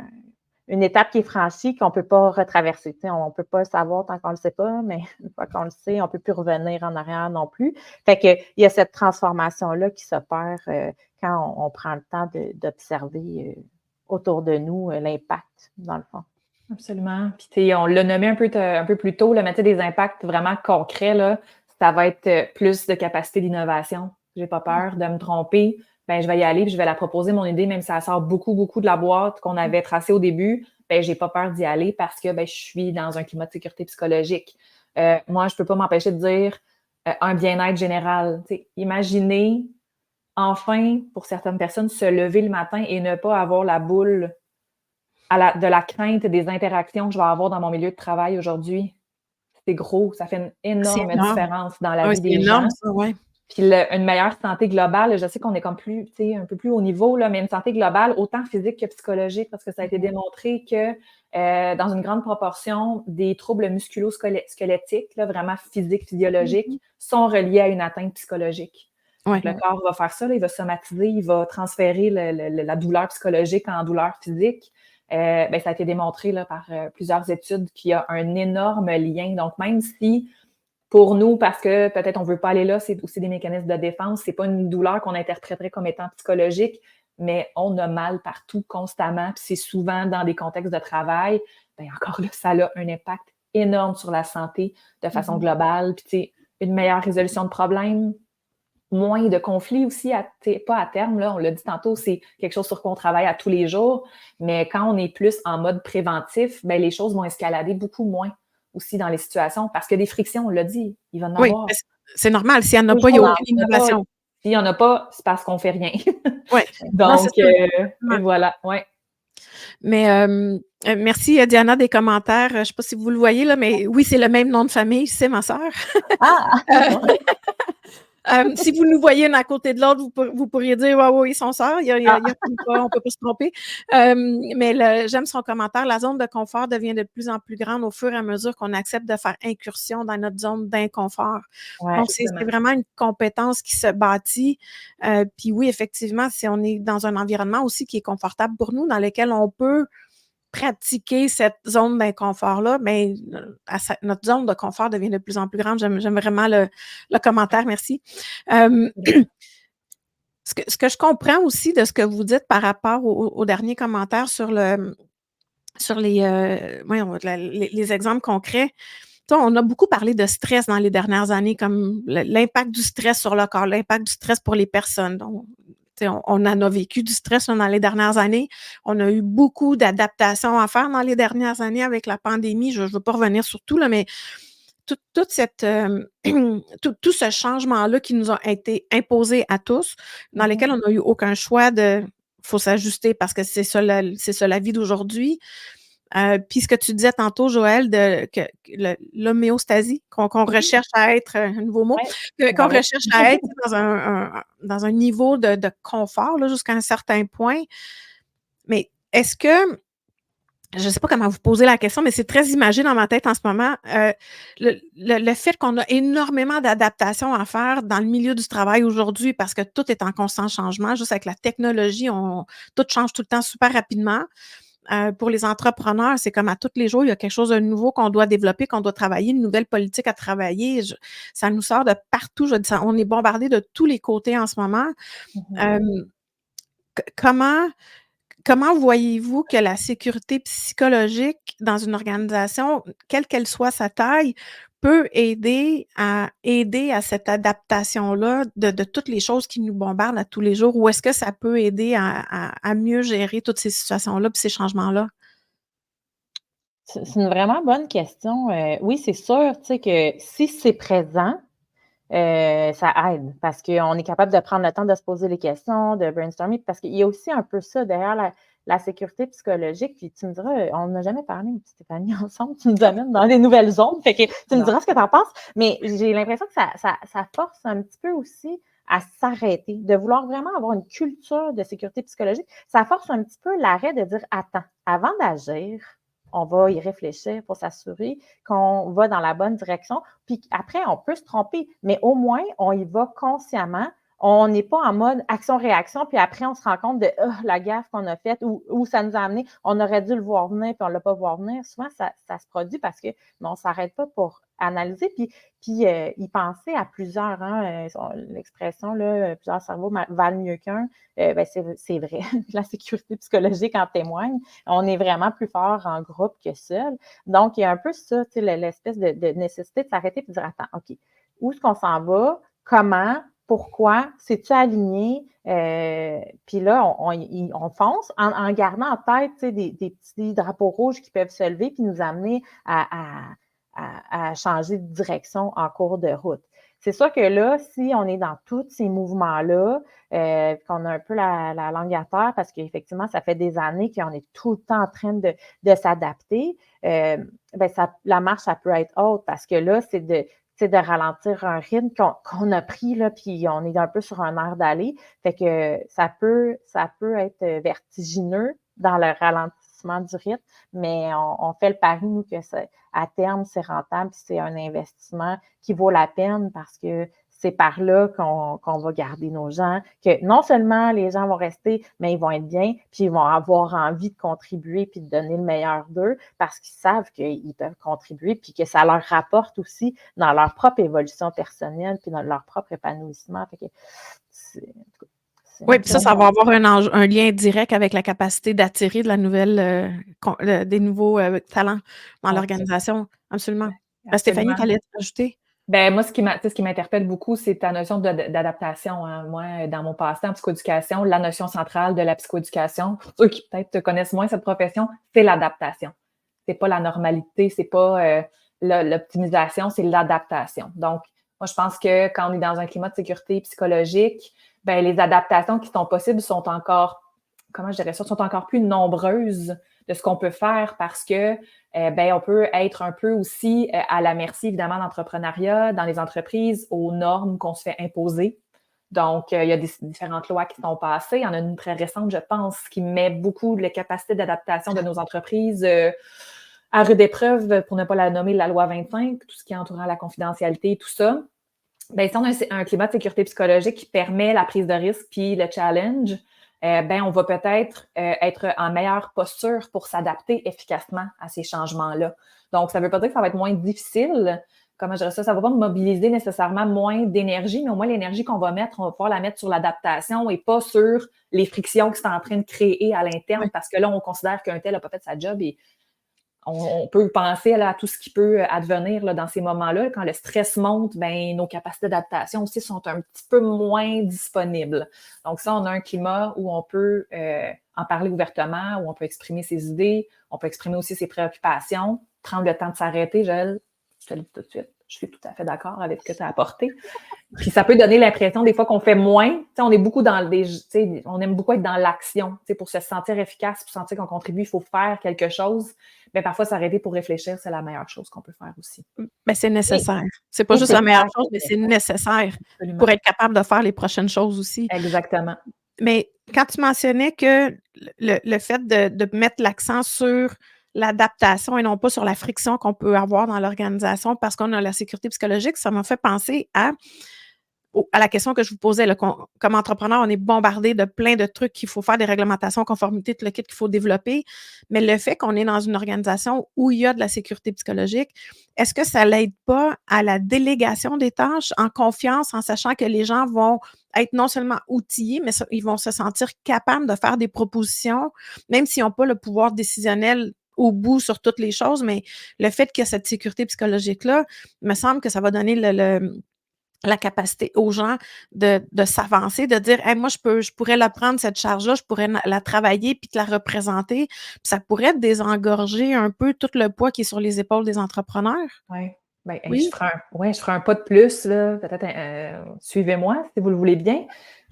une étape qui est franchie qu'on ne peut pas retraverser. Tu sais, on ne peut pas le savoir tant qu'on ne le sait pas, mais une fois qu'on le sait, on ne peut plus revenir en arrière non plus. Fait que il y a cette transformation-là qui s'opère quand on prend le temps d'observer autour de nous l'impact, dans le fond. Absolument. Puis, on l'a nommé un peu plus tôt, mais des impacts vraiment concrets, là, ça va être plus de capacité d'innovation. J'ai pas peur de me tromper. Ben, je vais y aller puis je vais la proposer, mon idée, même si ça sort beaucoup, beaucoup de la boîte qu'on avait tracée au début. Ben, j'ai pas peur d'y aller parce que ben, je suis dans un climat de sécurité psychologique. Moi, je peux pas m'empêcher de dire un bien-être général. T'sais, imaginez, enfin, pour certaines personnes, se lever le matin et ne pas avoir la boule de la crainte des interactions que je vais avoir dans mon milieu de travail aujourd'hui. C'est gros, ça fait une énorme différence dans la vie des gens. Ça, ouais. Puis une meilleure santé globale, je sais qu'on est comme plus, un peu plus haut niveau, là, mais une santé globale, autant physique que psychologique, parce que ça a été démontré que dans une grande proportion, des troubles musculo-squelettiques, là, vraiment physiques, physiologiques, sont reliés à une atteinte psychologique. Ouais. Le corps va faire ça, là, il va somatiser, il va transférer la douleur psychologique en douleur physique. Ben, ça a été démontré là, par plusieurs études qu'il y a un énorme lien. Donc, même si pour nous, parce que peut-être on ne veut pas aller là, c'est aussi des mécanismes de défense, c'est pas une douleur qu'on interpréterait comme étant psychologique, mais on a mal partout constamment, puis c'est souvent dans des contextes de travail. Ben, encore là, ça a un impact énorme sur la santé de façon globale. Puis, une meilleure résolution de problèmes, moins de conflits aussi, pas à terme, là, on l'a dit tantôt, c'est quelque chose sur quoi on travaille à tous les jours, mais quand on est plus en mode préventif, ben, les choses vont escalader beaucoup moins aussi dans les situations, parce que des frictions, on l'a dit, il va en avoir. Oui, c'est normal, s'il n'y en a pas, il n'y a aucune innovation. S'il n'y en a pas, c'est parce qu'on ne fait rien. Oui. Donc, voilà, oui. Mais merci Diana des commentaires. Je ne sais pas si vous le voyez, là, mais oui, c'est le même nom de famille, c'est ma sœur. Si vous nous voyez l'un à côté de l'autre, vous pourriez dire oui, ils sont sœurs, on ne peut pas se tromper. Mais j'aime son commentaire. La zone de confort devient de plus en plus grande au fur et à mesure qu'on accepte de faire incursion dans notre zone d'inconfort. Ouais, donc, c'est vraiment une compétence qui se bâtit. Puis oui, effectivement, si on est dans un environnement aussi qui est confortable pour nous, dans lequel on peut pratiquer cette zone d'inconfort-là, mais notre zone de confort devient de plus en plus grande. J'aime vraiment le commentaire, merci. Ce que je comprends aussi de ce que vous dites par rapport au dernier commentaire sur les exemples concrets, on a beaucoup parlé de stress dans les dernières années, comme l'impact du stress sur le corps, l'impact du stress pour les personnes. Donc, on en a vécu du stress dans les dernières années. On a eu beaucoup d'adaptations à faire dans les dernières années avec la pandémie. Je ne veux pas revenir sur tout, là, mais tout ce changement-là qui nous a été imposé à tous, dans lesquels on n'a eu aucun choix faut s'ajuster parce que c'est ça la vie d'aujourd'hui. Puis ce que tu disais tantôt, Joël, que l'homéostasie, qu'on recherche à être, un nouveau mot, qu'on recherche à être dans un niveau de confort là, jusqu'à un certain point. Mais est-ce que je ne sais pas comment vous poser la question, mais c'est très imagé dans ma tête en ce moment. Le fait qu'on a énormément d'adaptations à faire dans le milieu du travail aujourd'hui parce que tout est en constant changement, juste avec la technologie, tout change tout le temps super rapidement. Pour les entrepreneurs, c'est comme à tous les jours, il y a quelque chose de nouveau qu'on doit développer, qu'on doit travailler, une nouvelle politique à travailler. Ça nous sort de partout. On est bombardé de tous les côtés en ce moment. Comment voyez-vous que la sécurité psychologique dans une organisation, quelle qu'elle soit sa taille, peut aider à cette adaptation-là de toutes les choses qui nous bombardent à tous les jours? Ou est-ce que ça peut aider à mieux gérer toutes ces situations-là et ces changements-là? C'est une vraiment bonne question. Oui, c'est sûr, tu sais, que si c'est présent, ça aide parce qu'on est capable de prendre le temps de se poser les questions, de brainstormer, parce qu'il y a aussi un peu ça derrière la sécurité psychologique. Puis tu me diras, on n'a jamais parlé, Stéphanie, ensemble, tu nous amènes dans des nouvelles zones, fait que tu me diras ce que tu en penses, mais j'ai l'impression que ça force un petit peu aussi à s'arrêter, de vouloir vraiment avoir une culture de sécurité psychologique. Ça force un petit peu l'arrêt de dire, attends, avant d'agir, on va y réfléchir pour s'assurer qu'on va dans la bonne direction. Puis après, on peut se tromper, mais au moins, on y va consciemment. On n'est pas en mode action-réaction, puis après, on se rend compte de la gaffe qu'on a faite ou où ça nous a amené. On aurait dû le voir venir, puis on ne l'a pas voir venir. Souvent, ça se produit parce que on ne s'arrête pas pour analyser, puis y penser à plusieurs. Hein, l'expression, là, plusieurs cerveaux valent mieux qu'un. C'est vrai. La sécurité psychologique en témoigne. On est vraiment plus fort en groupe que seul. Donc, il y a un peu ça, l'espèce de nécessité de s'arrêter et de dire, attends, OK, où est-ce qu'on s'en va? Comment? Pourquoi? C'est-tu aligné? Puis là, on fonce en gardant en tête des petits drapeaux rouges qui peuvent se lever puis nous amener à changer de direction en cours de route. C'est sûr que là, si on est dans tous ces mouvements-là, qu'on a un peu la langue à terre, parce qu'effectivement, ça fait des années qu'on est tout le temps en train de s'adapter, la marche, ça peut être haute parce que là, c'est de ralentir un rythme qu'on a pris, là, puis on est un peu sur un air d'aller. Fait que ça peut être vertigineux dans le ralentissement du rythme, mais on fait le pari, nous, que à terme, c'est rentable, puis c'est un investissement qui vaut la peine parce que c'est par là qu'on va garder nos gens, que non seulement les gens vont rester, mais ils vont être bien, puis ils vont avoir envie de contribuer puis de donner le meilleur d'eux parce qu'ils savent qu'ils peuvent contribuer puis que ça leur rapporte aussi dans leur propre évolution personnelle puis dans leur propre épanouissement. Fait que oui, puis ça va avoir un lien direct avec la capacité d'attirer de la nouvelle, des nouveaux talents dans l'organisation. Absolument. Stéphanie, tu allais ajouter? Moi, ce qui m'interpelle beaucoup, c'est ta notion d'adaptation. Hein. Moi, dans mon passé en psychoéducation, la notion centrale de la psychoéducation, pour ceux qui peut-être connaissent moins cette profession, c'est l'adaptation. C'est pas la normalité, c'est pas l'optimisation, c'est l'adaptation. Donc, moi, je pense que quand on est dans un climat de sécurité psychologique, les adaptations qui sont possibles sont encore, sont encore plus nombreuses de ce qu'on peut faire parce que on peut être un peu aussi à la merci, évidemment, d'entrepreneuriat, dans les entreprises, aux normes qu'on se fait imposer. Donc, il y a différentes lois qui sont passées. Il y en a une très récente, je pense, qui met beaucoup de la capacité d'adaptation de nos entreprises à rude épreuve, pour ne pas la nommer, la loi 25, tout ce qui est entourant la confidentialité, tout ça. Si on a un climat de sécurité psychologique qui permet la prise de risque puis le challenge, on va peut-être être en meilleure posture pour s'adapter efficacement à ces changements-là. Donc, ça ne veut pas dire que ça va être moins difficile. Comment je dirais ça? Ça ne va pas mobiliser nécessairement moins d'énergie, mais au moins l'énergie qu'on va mettre, on va pouvoir la mettre sur l'adaptation et pas sur les frictions que c'est en train de créer à l'interne parce que là, on considère qu'un tel n'a pas fait sa job et on peut penser à tout ce qui peut advenir là, dans ces moments-là. Quand le stress monte, nos capacités d'adaptation aussi sont un petit peu moins disponibles. Donc ça, on a un climat où on peut en parler ouvertement, où on peut exprimer ses idées, on peut exprimer aussi ses préoccupations, prendre le temps de s'arrêter. Je te le dis tout de suite, je suis tout à fait d'accord avec ce que tu as apporté. Puis ça peut donner l'impression des fois qu'on fait moins. On est beaucoup on aime beaucoup être dans l'action. Pour se sentir efficace, pour sentir qu'on contribue, il faut faire quelque chose. Mais parfois, s'arrêter pour réfléchir, c'est la meilleure chose qu'on peut faire aussi. C'est nécessaire. C'est pas juste la meilleure chose, mais c'est nécessaire pour être capable de faire les prochaines choses aussi. Exactement. Mais quand tu mentionnais que le fait de mettre l'accent sur l'adaptation et non pas sur la friction qu'on peut avoir dans l'organisation parce qu'on a la sécurité psychologique, ça m'a fait penser à la question que je vous posais, là, comme entrepreneur, on est bombardé de plein de trucs qu'il faut faire, des réglementations, conformités, tout le kit qu'il faut développer. Mais le fait qu'on est dans une organisation où il y a de la sécurité psychologique, est-ce que ça l'aide pas à la délégation des tâches en confiance, en sachant que les gens vont être non seulement outillés, mais ils vont se sentir capables de faire des propositions, même s'ils n'ont pas le pouvoir décisionnel au bout sur toutes les choses, mais le fait qu'il y a cette sécurité psychologique-là, il me semble que ça va donner la capacité aux gens de s'avancer, de dire hey, moi, je pourrais la prendre, cette charge-là, je pourrais la travailler puis te la représenter. Puis ça pourrait désengorger un peu tout le poids qui est sur les épaules des entrepreneurs. Oui. Ben, Oui. je ferai un pas de plus, là, peut-être suivez-moi si vous le voulez bien,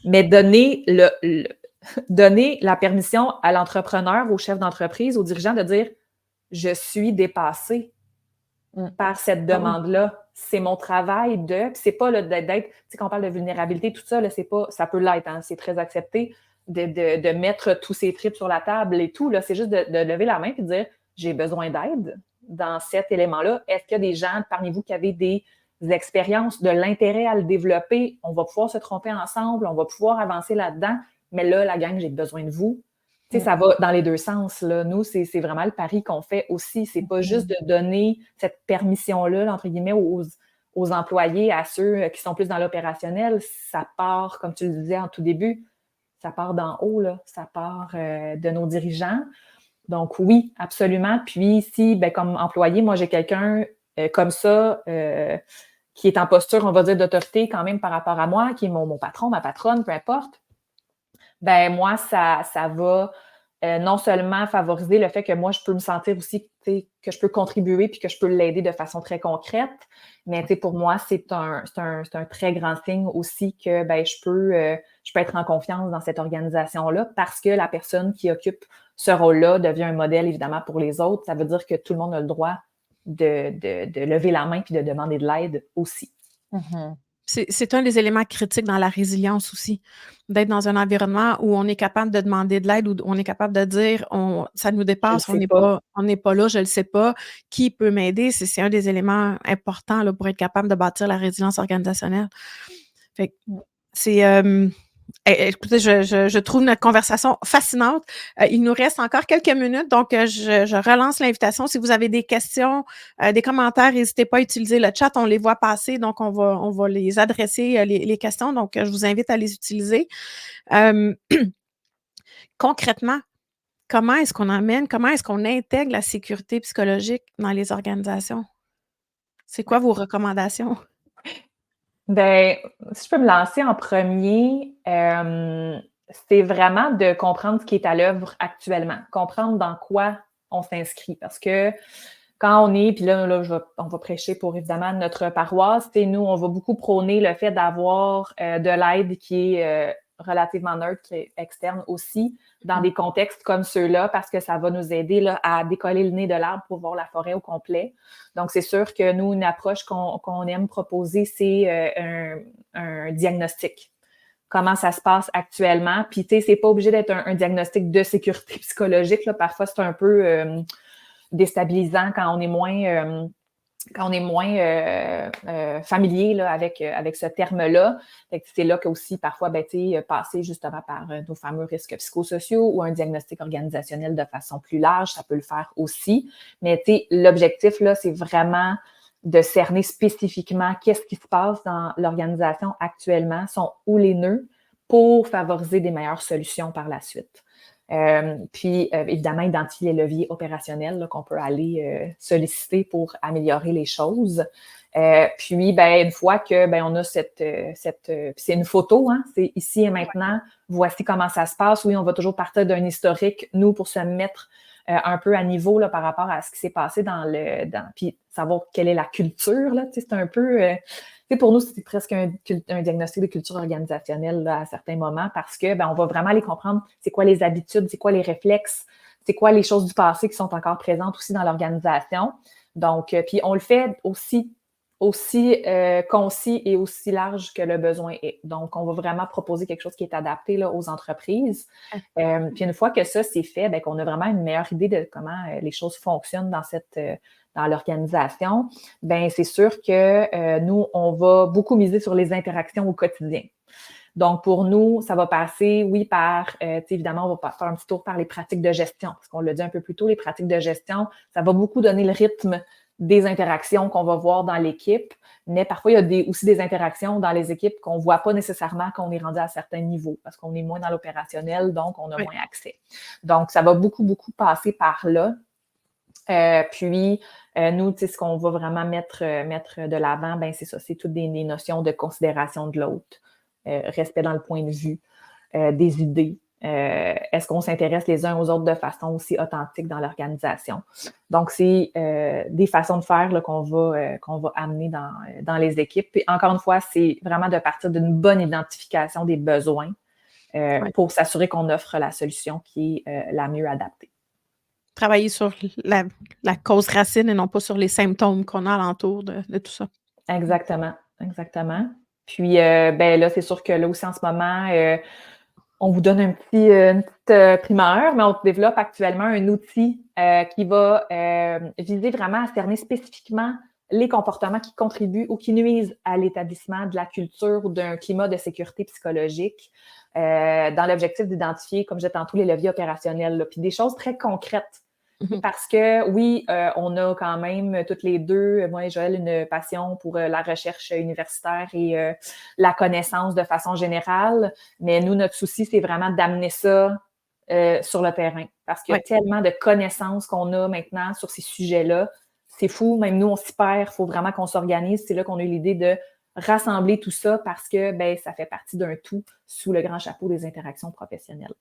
mais donner la permission à l'entrepreneur, au chef d'entreprise, au dirigeant de dire je suis dépassé par cette demande-là. C'est mon travail puis c'est pas d'être, tu sais, quand on parle de vulnérabilité, tout ça, là, c'est pas, ça peut l'être, hein, c'est très accepté de mettre tous ses tripes sur la table et tout, là, c'est juste de lever la main et de dire j'ai besoin d'aide dans cet élément-là. Est-ce qu'il y a des gens parmi vous qui avez des expériences, de l'intérêt à le développer? On va pouvoir se tromper ensemble, on va pouvoir avancer là-dedans, mais là, la gang, j'ai besoin de vous. Tu sais, ça va dans les deux sens, là. Nous, c'est vraiment le pari qu'on fait aussi. C'est pas juste de donner cette permission-là, entre guillemets, aux employés, à ceux qui sont plus dans l'opérationnel. Ça part, comme tu le disais en tout début, ça part d'en haut, là. Ça part de nos dirigeants. Donc oui, absolument. Puis si, comme employé, moi, j'ai quelqu'un comme ça qui est en posture, on va dire, d'autorité quand même par rapport à moi, qui est mon patron, ma patronne, peu importe, moi, ça va non seulement favoriser le fait que moi, je peux me sentir aussi que je peux contribuer puis que je peux l'aider de façon très concrète, mais pour moi, c'est un très grand signe aussi que je peux être en confiance dans cette organisation-là parce que la personne qui occupe ce rôle-là devient un modèle, évidemment, pour les autres. Ça veut dire que tout le monde a le droit de lever la main puis de demander de l'aide aussi. Mm-hmm. C'est un des éléments critiques dans la résilience aussi, d'être dans un environnement où on est capable de demander de l'aide, où on est capable de dire ça nous dépasse, on n'est pas là, je le sais pas, qui peut m'aider? C'est un des éléments importants là, pour être capable de bâtir la résilience organisationnelle. Fait que c'est écoutez, je trouve notre conversation fascinante. Il nous reste encore quelques minutes, donc je relance l'invitation. Si vous avez des questions, des commentaires, n'hésitez pas à utiliser le chat. On les voit passer, donc on va les adresser, les questions. Donc, je vous invite à les utiliser. Concrètement, comment est-ce qu'on intègre la sécurité psychologique dans les organisations? C'est quoi vos recommandations? Si je peux me lancer en premier, c'est vraiment de comprendre ce qui est à l'œuvre actuellement, comprendre dans quoi on s'inscrit. Parce que quand on est, puis là on va prêcher pour évidemment notre paroisse, nous, on va beaucoup prôner le fait d'avoir de l'aide qui est relativement neutre, qui est externe aussi, dans des contextes comme ceux-là, parce que ça va nous aider là, à décoller le nez de l'arbre pour voir la forêt au complet. Donc, c'est sûr que nous, une approche qu'on aime proposer, c'est un diagnostic. Comment ça se passe actuellement. Puis, tu sais, c'est pas obligé d'être un diagnostic de sécurité psychologique. Là. Parfois, c'est un peu déstabilisant quand on est moins familier là, avec ce terme-là. C'est là que aussi, parfois, passer justement par nos fameux risques psychosociaux ou un diagnostic organisationnel de façon plus large, ça peut le faire aussi. Mais l'objectif, là, c'est vraiment de cerner spécifiquement qu'est-ce qui se passe dans l'organisation actuellement, sont où les nœuds pour favoriser des meilleures solutions par la suite. Puis, évidemment, identifier les leviers opérationnels là, qu'on peut aller solliciter pour améliorer les choses. Puis, une fois que on a c'est une photo, hein, c'est ici et maintenant, voici comment ça se passe. Oui, on va toujours partir d'un historique, nous, pour se mettre un peu à niveau là, par rapport à ce qui s'est passé puis savoir quelle est la culture. Là, c'est un peu... pour nous, c'est presque un diagnostic de culture organisationnelle là, à certains moments parce que on va vraiment aller comprendre c'est quoi les habitudes, c'est quoi les réflexes, c'est quoi les choses du passé qui sont encore présentes aussi dans l'organisation. Donc, puis on le fait aussi aussi concis et aussi large que le besoin est. Donc, on va vraiment proposer quelque chose qui est adapté là, aux entreprises. Puis une fois que ça, c'est fait, bien, qu'on a vraiment une meilleure idée de comment les choses fonctionnent dans l'organisation, bien, c'est sûr que nous, on va beaucoup miser sur les interactions au quotidien. Donc, pour nous, ça va passer, oui, par, évidemment, on va faire un petit tour par les pratiques de gestion, parce qu'on l'a dit un peu plus tôt, les pratiques de gestion, ça va beaucoup donner le rythme des interactions qu'on va voir dans l'équipe, mais parfois, il y a aussi des interactions dans les équipes qu'on ne voit pas nécessairement quand on est rendu à certains niveaux, parce qu'on est moins dans l'opérationnel, donc on a moins accès. Donc, ça va beaucoup, beaucoup passer par là. Puis, nous, ce qu'on va vraiment mettre de l'avant, ben c'est ça, c'est toutes des notions de considération de l'autre. Respect dans le point de vue, des idées. Est-ce qu'on s'intéresse les uns aux autres de façon aussi authentique dans l'organisation? Donc, c'est des façons de faire là, qu'on va amener dans les équipes. Puis, encore une fois, c'est vraiment de partir d'une bonne identification des besoins pour s'assurer qu'on offre la solution qui est la mieux adaptée. Travailler sur la cause racine et non pas sur les symptômes qu'on a alentour de tout ça. Exactement, exactement. Puis, ben là, c'est sûr que là aussi, en ce moment, on vous donne une petite primeur, mais on développe actuellement un outil qui va viser vraiment à cerner spécifiquement les comportements qui contribuent ou qui nuisent à l'établissement de la culture ou d'un climat de sécurité psychologique dans l'objectif d'identifier, comme je disais tantôt, les leviers opérationnels, là, puis des choses très concrètes. Parce que, oui, on a quand même toutes les deux, moi et Joël, une passion pour la recherche universitaire et la connaissance de façon générale. Mais nous, notre souci, c'est vraiment d'amener ça sur le terrain. Parce qu'il y a tellement de connaissances qu'on a maintenant sur ces sujets-là. C'est fou, même nous, on s'y perd. Il faut vraiment qu'on s'organise. C'est là qu'on a eu l'idée de rassembler tout ça parce que ben, ça fait partie d'un tout sous le grand chapeau des interactions professionnelles.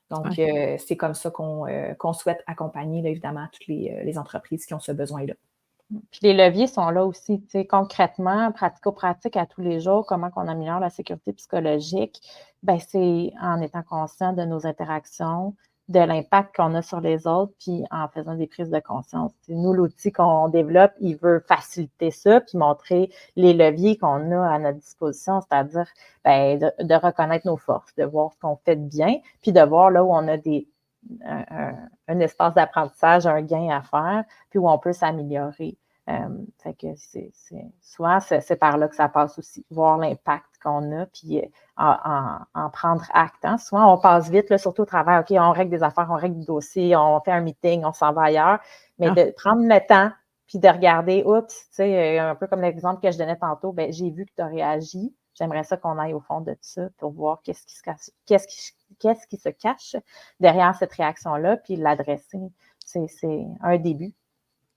Donc, c'est comme ça qu'on souhaite accompagner, là, évidemment, toutes les entreprises qui ont ce besoin-là. Puis les leviers sont là aussi, tu sais, concrètement, pratico-pratique à tous les jours, comment on améliore la sécurité psychologique, ben c'est en étant conscient de nos interactions, de l'impact qu'on a sur les autres, puis en faisant des prises de conscience. T'sais, nous, l'outil qu'on développe, il veut faciliter ça, puis montrer les leviers qu'on a à notre disposition, c'est-à-dire ben, de reconnaître nos forces, de voir ce qu'on fait de bien, puis de voir là où on a un espace d'apprentissage, un gain à faire, puis où on peut s'améliorer. Fait que souvent, c'est par là que ça passe aussi, voir l'impact qu'on a, puis en prendre acte. Hein. Souvent, on passe vite, là, surtout au travail, OK, on règle des affaires, on règle des dossiers, on fait un meeting, on s'en va ailleurs, mais de prendre le temps, puis de regarder, oups, tu sais, un peu comme l'exemple que je donnais tantôt, ben j'ai vu que tu as réagi, j'aimerais ça qu'on aille au fond de ça pour voir qu'est-ce qui se cache derrière cette réaction-là, puis l'adresser. C'est un début.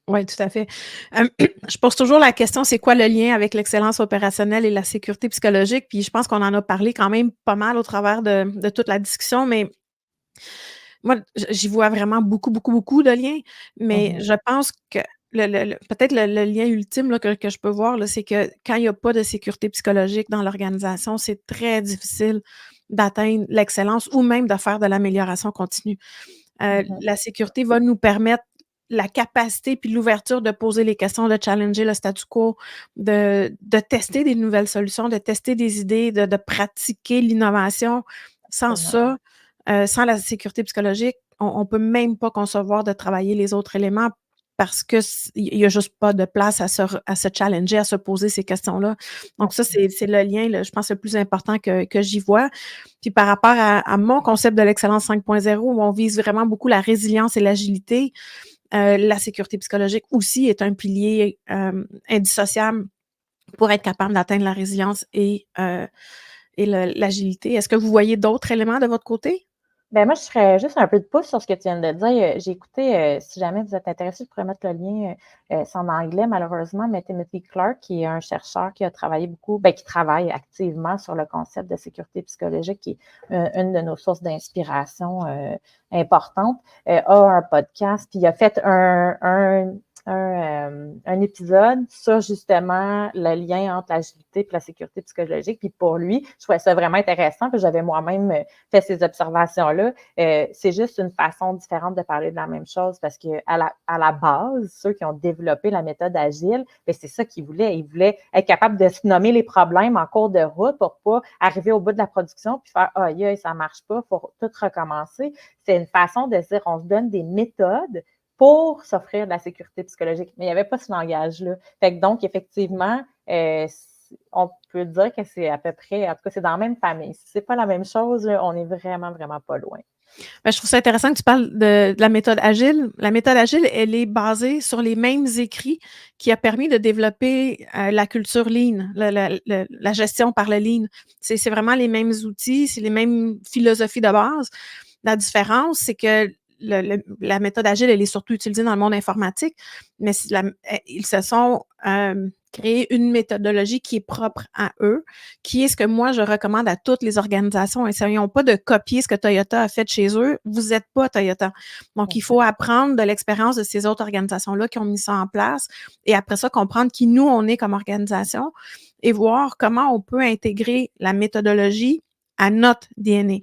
Oui, tout à fait. Je pose toujours la question, c'est quoi le lien avec l'excellence opérationnelle et la sécurité psychologique? Puis je pense qu'on en a parlé quand même pas mal au travers de toute la discussion, mais moi, j'y vois vraiment beaucoup, beaucoup, beaucoup de liens. Mais je pense que peut-être le lien ultime là, que je peux voir, là, c'est que quand il n'y a pas de sécurité psychologique dans l'organisation, c'est très difficile d'atteindre l'excellence ou même de faire de l'amélioration continue. La sécurité va nous permettre la capacité puis l'ouverture de poser les questions, de challenger le statu quo, de tester des nouvelles solutions, de tester des idées, de pratiquer l'innovation. Sans ça, sans la sécurité psychologique, on ne peut même pas concevoir de travailler les autres éléments parce qu'il n'y a juste pas de place à se challenger, à se poser ces questions-là. Donc ça, c'est le lien, là, je pense, le plus important que j'y vois. Puis par rapport à mon concept de l'excellence 5.0, où on vise vraiment beaucoup la résilience et l'agilité, la sécurité psychologique aussi est un pilier indissociable pour être capable d'atteindre la résilience et l'agilité. Est-ce que vous voyez d'autres éléments de votre côté? Ben moi, je ferais juste un peu de pouce sur ce que tu viens de dire. J'ai écouté, si jamais vous êtes intéressé, je pourrais mettre le lien, c'est en anglais malheureusement, mais Timothy Clark, qui est un chercheur qui a travaillé beaucoup, qui travaille activement sur le concept de sécurité psychologique, qui est une de nos sources d'inspiration importantes, a un podcast, puis il a fait un épisode sur justement le lien entre l'agilité et la sécurité psychologique. Puis pour lui, je trouvais ça vraiment intéressant, puis j'avais moi-même fait ces observations-là. C'est juste une façon différente de parler de la même chose parce que à la base, ceux qui ont développé la méthode agile, bien, c'est ça qu'ils voulaient. Ils voulaient être capables de se nommer les problèmes en cours de route pour pas arriver au bout de la production puis faire « aïe, ça marche pas, faut tout recommencer ». C'est une façon de dire on se donne des méthodes pour s'offrir de la sécurité psychologique. Mais il n'y avait pas ce langage-là. Fait que donc, effectivement, on peut dire que c'est à peu près, en tout cas, c'est dans la même famille. Si c'est pas la même chose, là, on est vraiment, vraiment pas loin. Ben, je trouve ça intéressant que tu parles de la méthode agile. La méthode agile, elle est basée sur les mêmes écrits qui a permis de développer la culture lean, la gestion par le lean. C'est vraiment les mêmes outils, c'est les mêmes philosophies de base. La différence, c'est que la méthode agile, elle est surtout utilisée dans le monde informatique, mais ils se sont créé une méthodologie qui est propre à eux, qui est ce que moi, je recommande à toutes les organisations. Essayons pas de copier ce que Toyota a fait chez eux. Vous n'êtes pas Toyota. Donc, il faut apprendre de l'expérience de ces autres organisations-là qui ont mis ça en place et après ça, comprendre qui nous, on est comme organisation et voir comment on peut intégrer la méthodologie à notre DNA.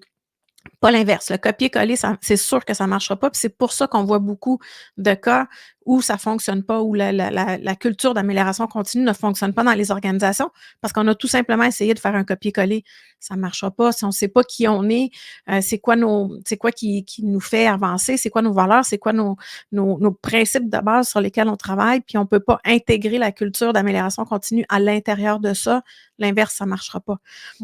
Pas l'inverse. Le copier-coller, c'est sûr que ça ne marchera pas. Puis c'est pour ça qu'on voit beaucoup de cas où ça ne fonctionne pas, où la culture d'amélioration continue ne fonctionne pas dans les organisations parce qu'on a tout simplement essayé de faire un copier-coller. Ça ne marchera pas. Si on ne sait pas qui on est, c'est quoi qui nous fait avancer, c'est quoi nos valeurs, c'est quoi nos principes de base sur lesquels on travaille, puis on ne peut pas intégrer la culture d'amélioration continue à l'intérieur de ça. L'inverse, ça ne marchera pas.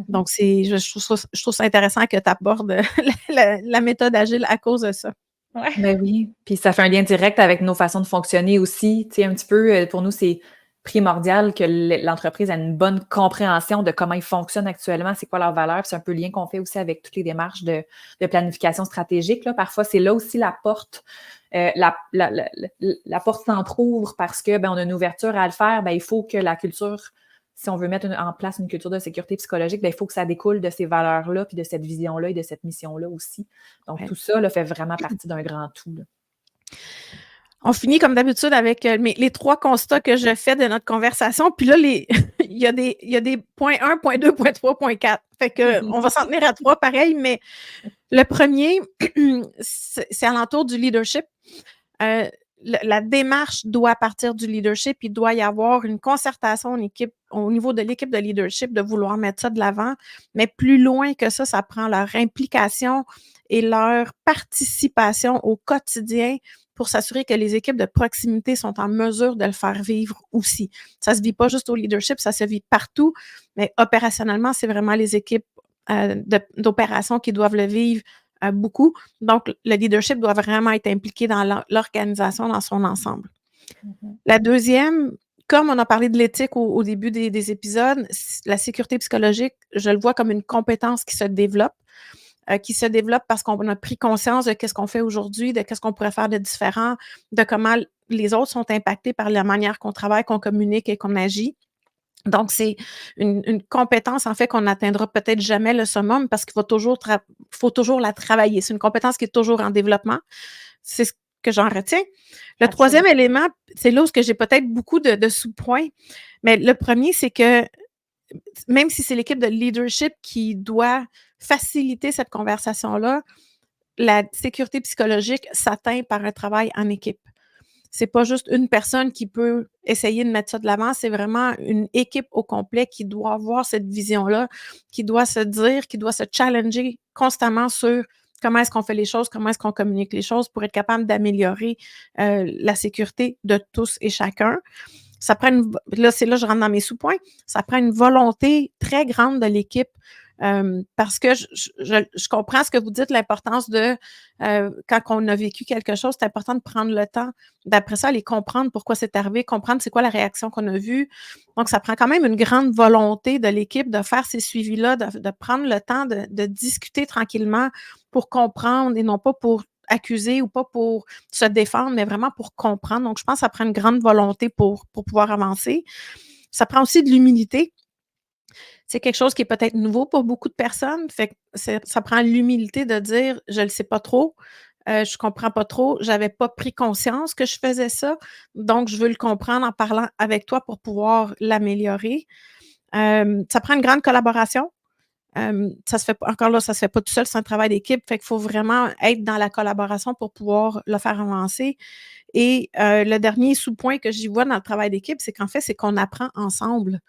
Donc, je trouve ça intéressant que tu abordes la méthode agile à cause de ça. Ouais. Ben oui, puis ça fait un lien direct avec nos façons de fonctionner aussi. Tu sais, un petit peu, pour nous, c'est primordial que l'entreprise ait une bonne compréhension de comment ils fonctionnent actuellement, c'est quoi leur valeur. C'est un peu le lien qu'on fait aussi avec toutes les démarches de planification stratégique. Là. Parfois, c'est là aussi la porte. La porte s'entrouvre parce que on a une ouverture à le faire. Il faut que la culture, si on veut mettre en place une culture de sécurité psychologique, il faut que ça découle de ces valeurs-là, puis de cette vision-là et de cette mission-là aussi. Donc, tout ça là, fait vraiment partie d'un grand tout. Là. On finit comme d'habitude avec les 3 constats que je fais de notre conversation. Puis là, il y a des points 1, point 2, point 3, point 4. Fait que on va s'en tenir à 3 pareil, mais le premier, c'est alentour du leadership. La démarche doit partir du leadership. Il doit y avoir une concertation au niveau de l'équipe de leadership de vouloir mettre ça de l'avant. Mais plus loin que ça prend leur implication et leur participation au quotidien pour s'assurer que les équipes de proximité sont en mesure de le faire vivre aussi. Ça se vit pas juste au leadership, ça se vit partout, mais opérationnellement, c'est vraiment les équipes d'opération qui doivent le vivre beaucoup. Donc, le leadership doit vraiment être impliqué dans l'organisation dans son ensemble. La deuxième, comme on a parlé de l'éthique au début des épisodes, la sécurité psychologique, je le vois comme une compétence qui se développe parce qu'on a pris conscience de qu'est-ce qu'on fait aujourd'hui, de qu'est-ce qu'on pourrait faire de différent, de comment les autres sont impactés par la manière qu'on travaille, qu'on communique et qu'on agit. Donc, c'est une compétence, en fait, qu'on n'atteindra peut-être jamais le summum parce qu'il faut toujours la travailler. C'est une compétence qui est toujours en développement. C'est ce que j'en retiens. Le troisième élément, c'est là où j'ai peut-être beaucoup de sous-points, mais le premier, c'est que même si c'est l'équipe de leadership qui doit faciliter cette conversation-là, la sécurité psychologique s'atteint par un travail en équipe. C'est pas juste une personne qui peut essayer de mettre ça de l'avant, c'est vraiment une équipe au complet qui doit avoir cette vision-là, qui doit se dire, qui doit se challenger constamment sur comment est-ce qu'on fait les choses, comment est-ce qu'on communique les choses pour être capable d'améliorer la sécurité de tous et chacun. Ça prend c'est là je rentre dans mes sous-points, ça prend une volonté très grande de l'équipe parce que je comprends ce que vous dites, l'importance de, quand on a vécu quelque chose, c'est important de prendre le temps, d'après ça, aller comprendre pourquoi c'est arrivé, comprendre c'est quoi la réaction qu'on a vue. Donc, ça prend quand même une grande volonté de l'équipe de faire ces suivis-là, de prendre le temps de discuter tranquillement pour comprendre et non pas pour accuser ou pas pour se défendre, mais vraiment pour comprendre. Donc, je pense que ça prend une grande volonté pour pouvoir avancer. Ça prend aussi de l'humilité. C'est quelque chose qui est peut-être nouveau pour beaucoup de personnes. Fait que ça prend l'humilité de dire « je ne le sais pas trop je comprends pas trop, j'avais pas pris conscience que je faisais ça, donc je veux le comprendre en parlant avec toi pour pouvoir l'améliorer. Ça prend une grande collaboration. Ça se fait pas encore là, ça se fait pas tout seul, c'est un travail d'équipe, fait qu'il faut vraiment être dans la collaboration pour pouvoir le faire avancer et le dernier sous-point que j'y vois dans le travail d'équipe, c'est qu'en fait, c'est qu'on apprend ensemble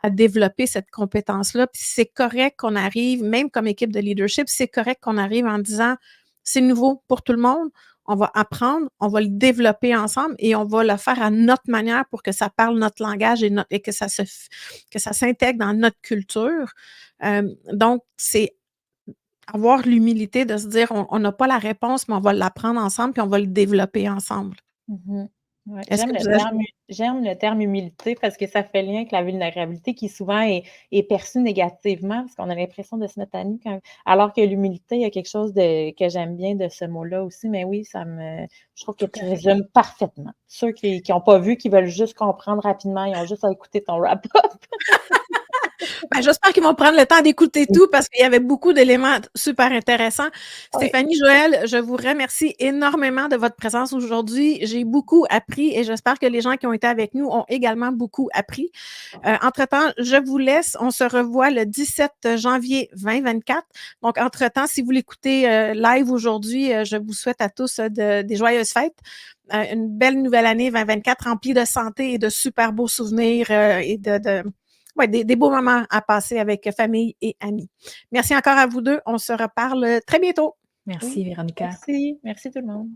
à développer cette compétence-là. Puis c'est correct qu'on arrive, même comme équipe de leadership, c'est correct qu'on arrive en disant c'est nouveau pour tout le monde. On va apprendre, on va le développer ensemble et on va le faire à notre manière pour que ça parle notre langage et que ça s'intègre dans notre culture. Donc, c'est avoir l'humilité de se dire on n'a pas la réponse, mais on va l'apprendre ensemble puis on va le développer ensemble. Mhm. Ouais, Est-ce j'aime que le vous terme, j'aime le terme humilité parce que ça fait lien avec la vulnérabilité qui souvent est perçue négativement parce qu'on a l'impression de se mettre à nu alors que l'humilité, il y a quelque chose que j'aime bien de ce mot-là aussi. Mais oui, je trouve que tu résumes parfaitement. Ceux qui n'ont pas vu, qui veulent juste comprendre rapidement, ils ont juste à écouter ton wrap-up. Ben, j'espère qu'ils vont prendre le temps d'écouter tout parce qu'il y avait beaucoup d'éléments super intéressants. Stéphanie, Joël, je vous remercie énormément de votre présence aujourd'hui. J'ai beaucoup appris et j'espère que les gens qui ont été avec nous ont également beaucoup appris. Entre-temps, je vous laisse. On se revoit le 17 janvier 2024. Donc, entre-temps, si vous l'écoutez live aujourd'hui, je vous souhaite à tous des joyeuses fêtes. Une belle nouvelle année 2024 remplie de santé et de super beaux souvenirs et des beaux moments à passer avec famille et amis. Merci encore à vous deux. On se reparle très bientôt. Merci, Véronica. Merci. Merci tout le monde.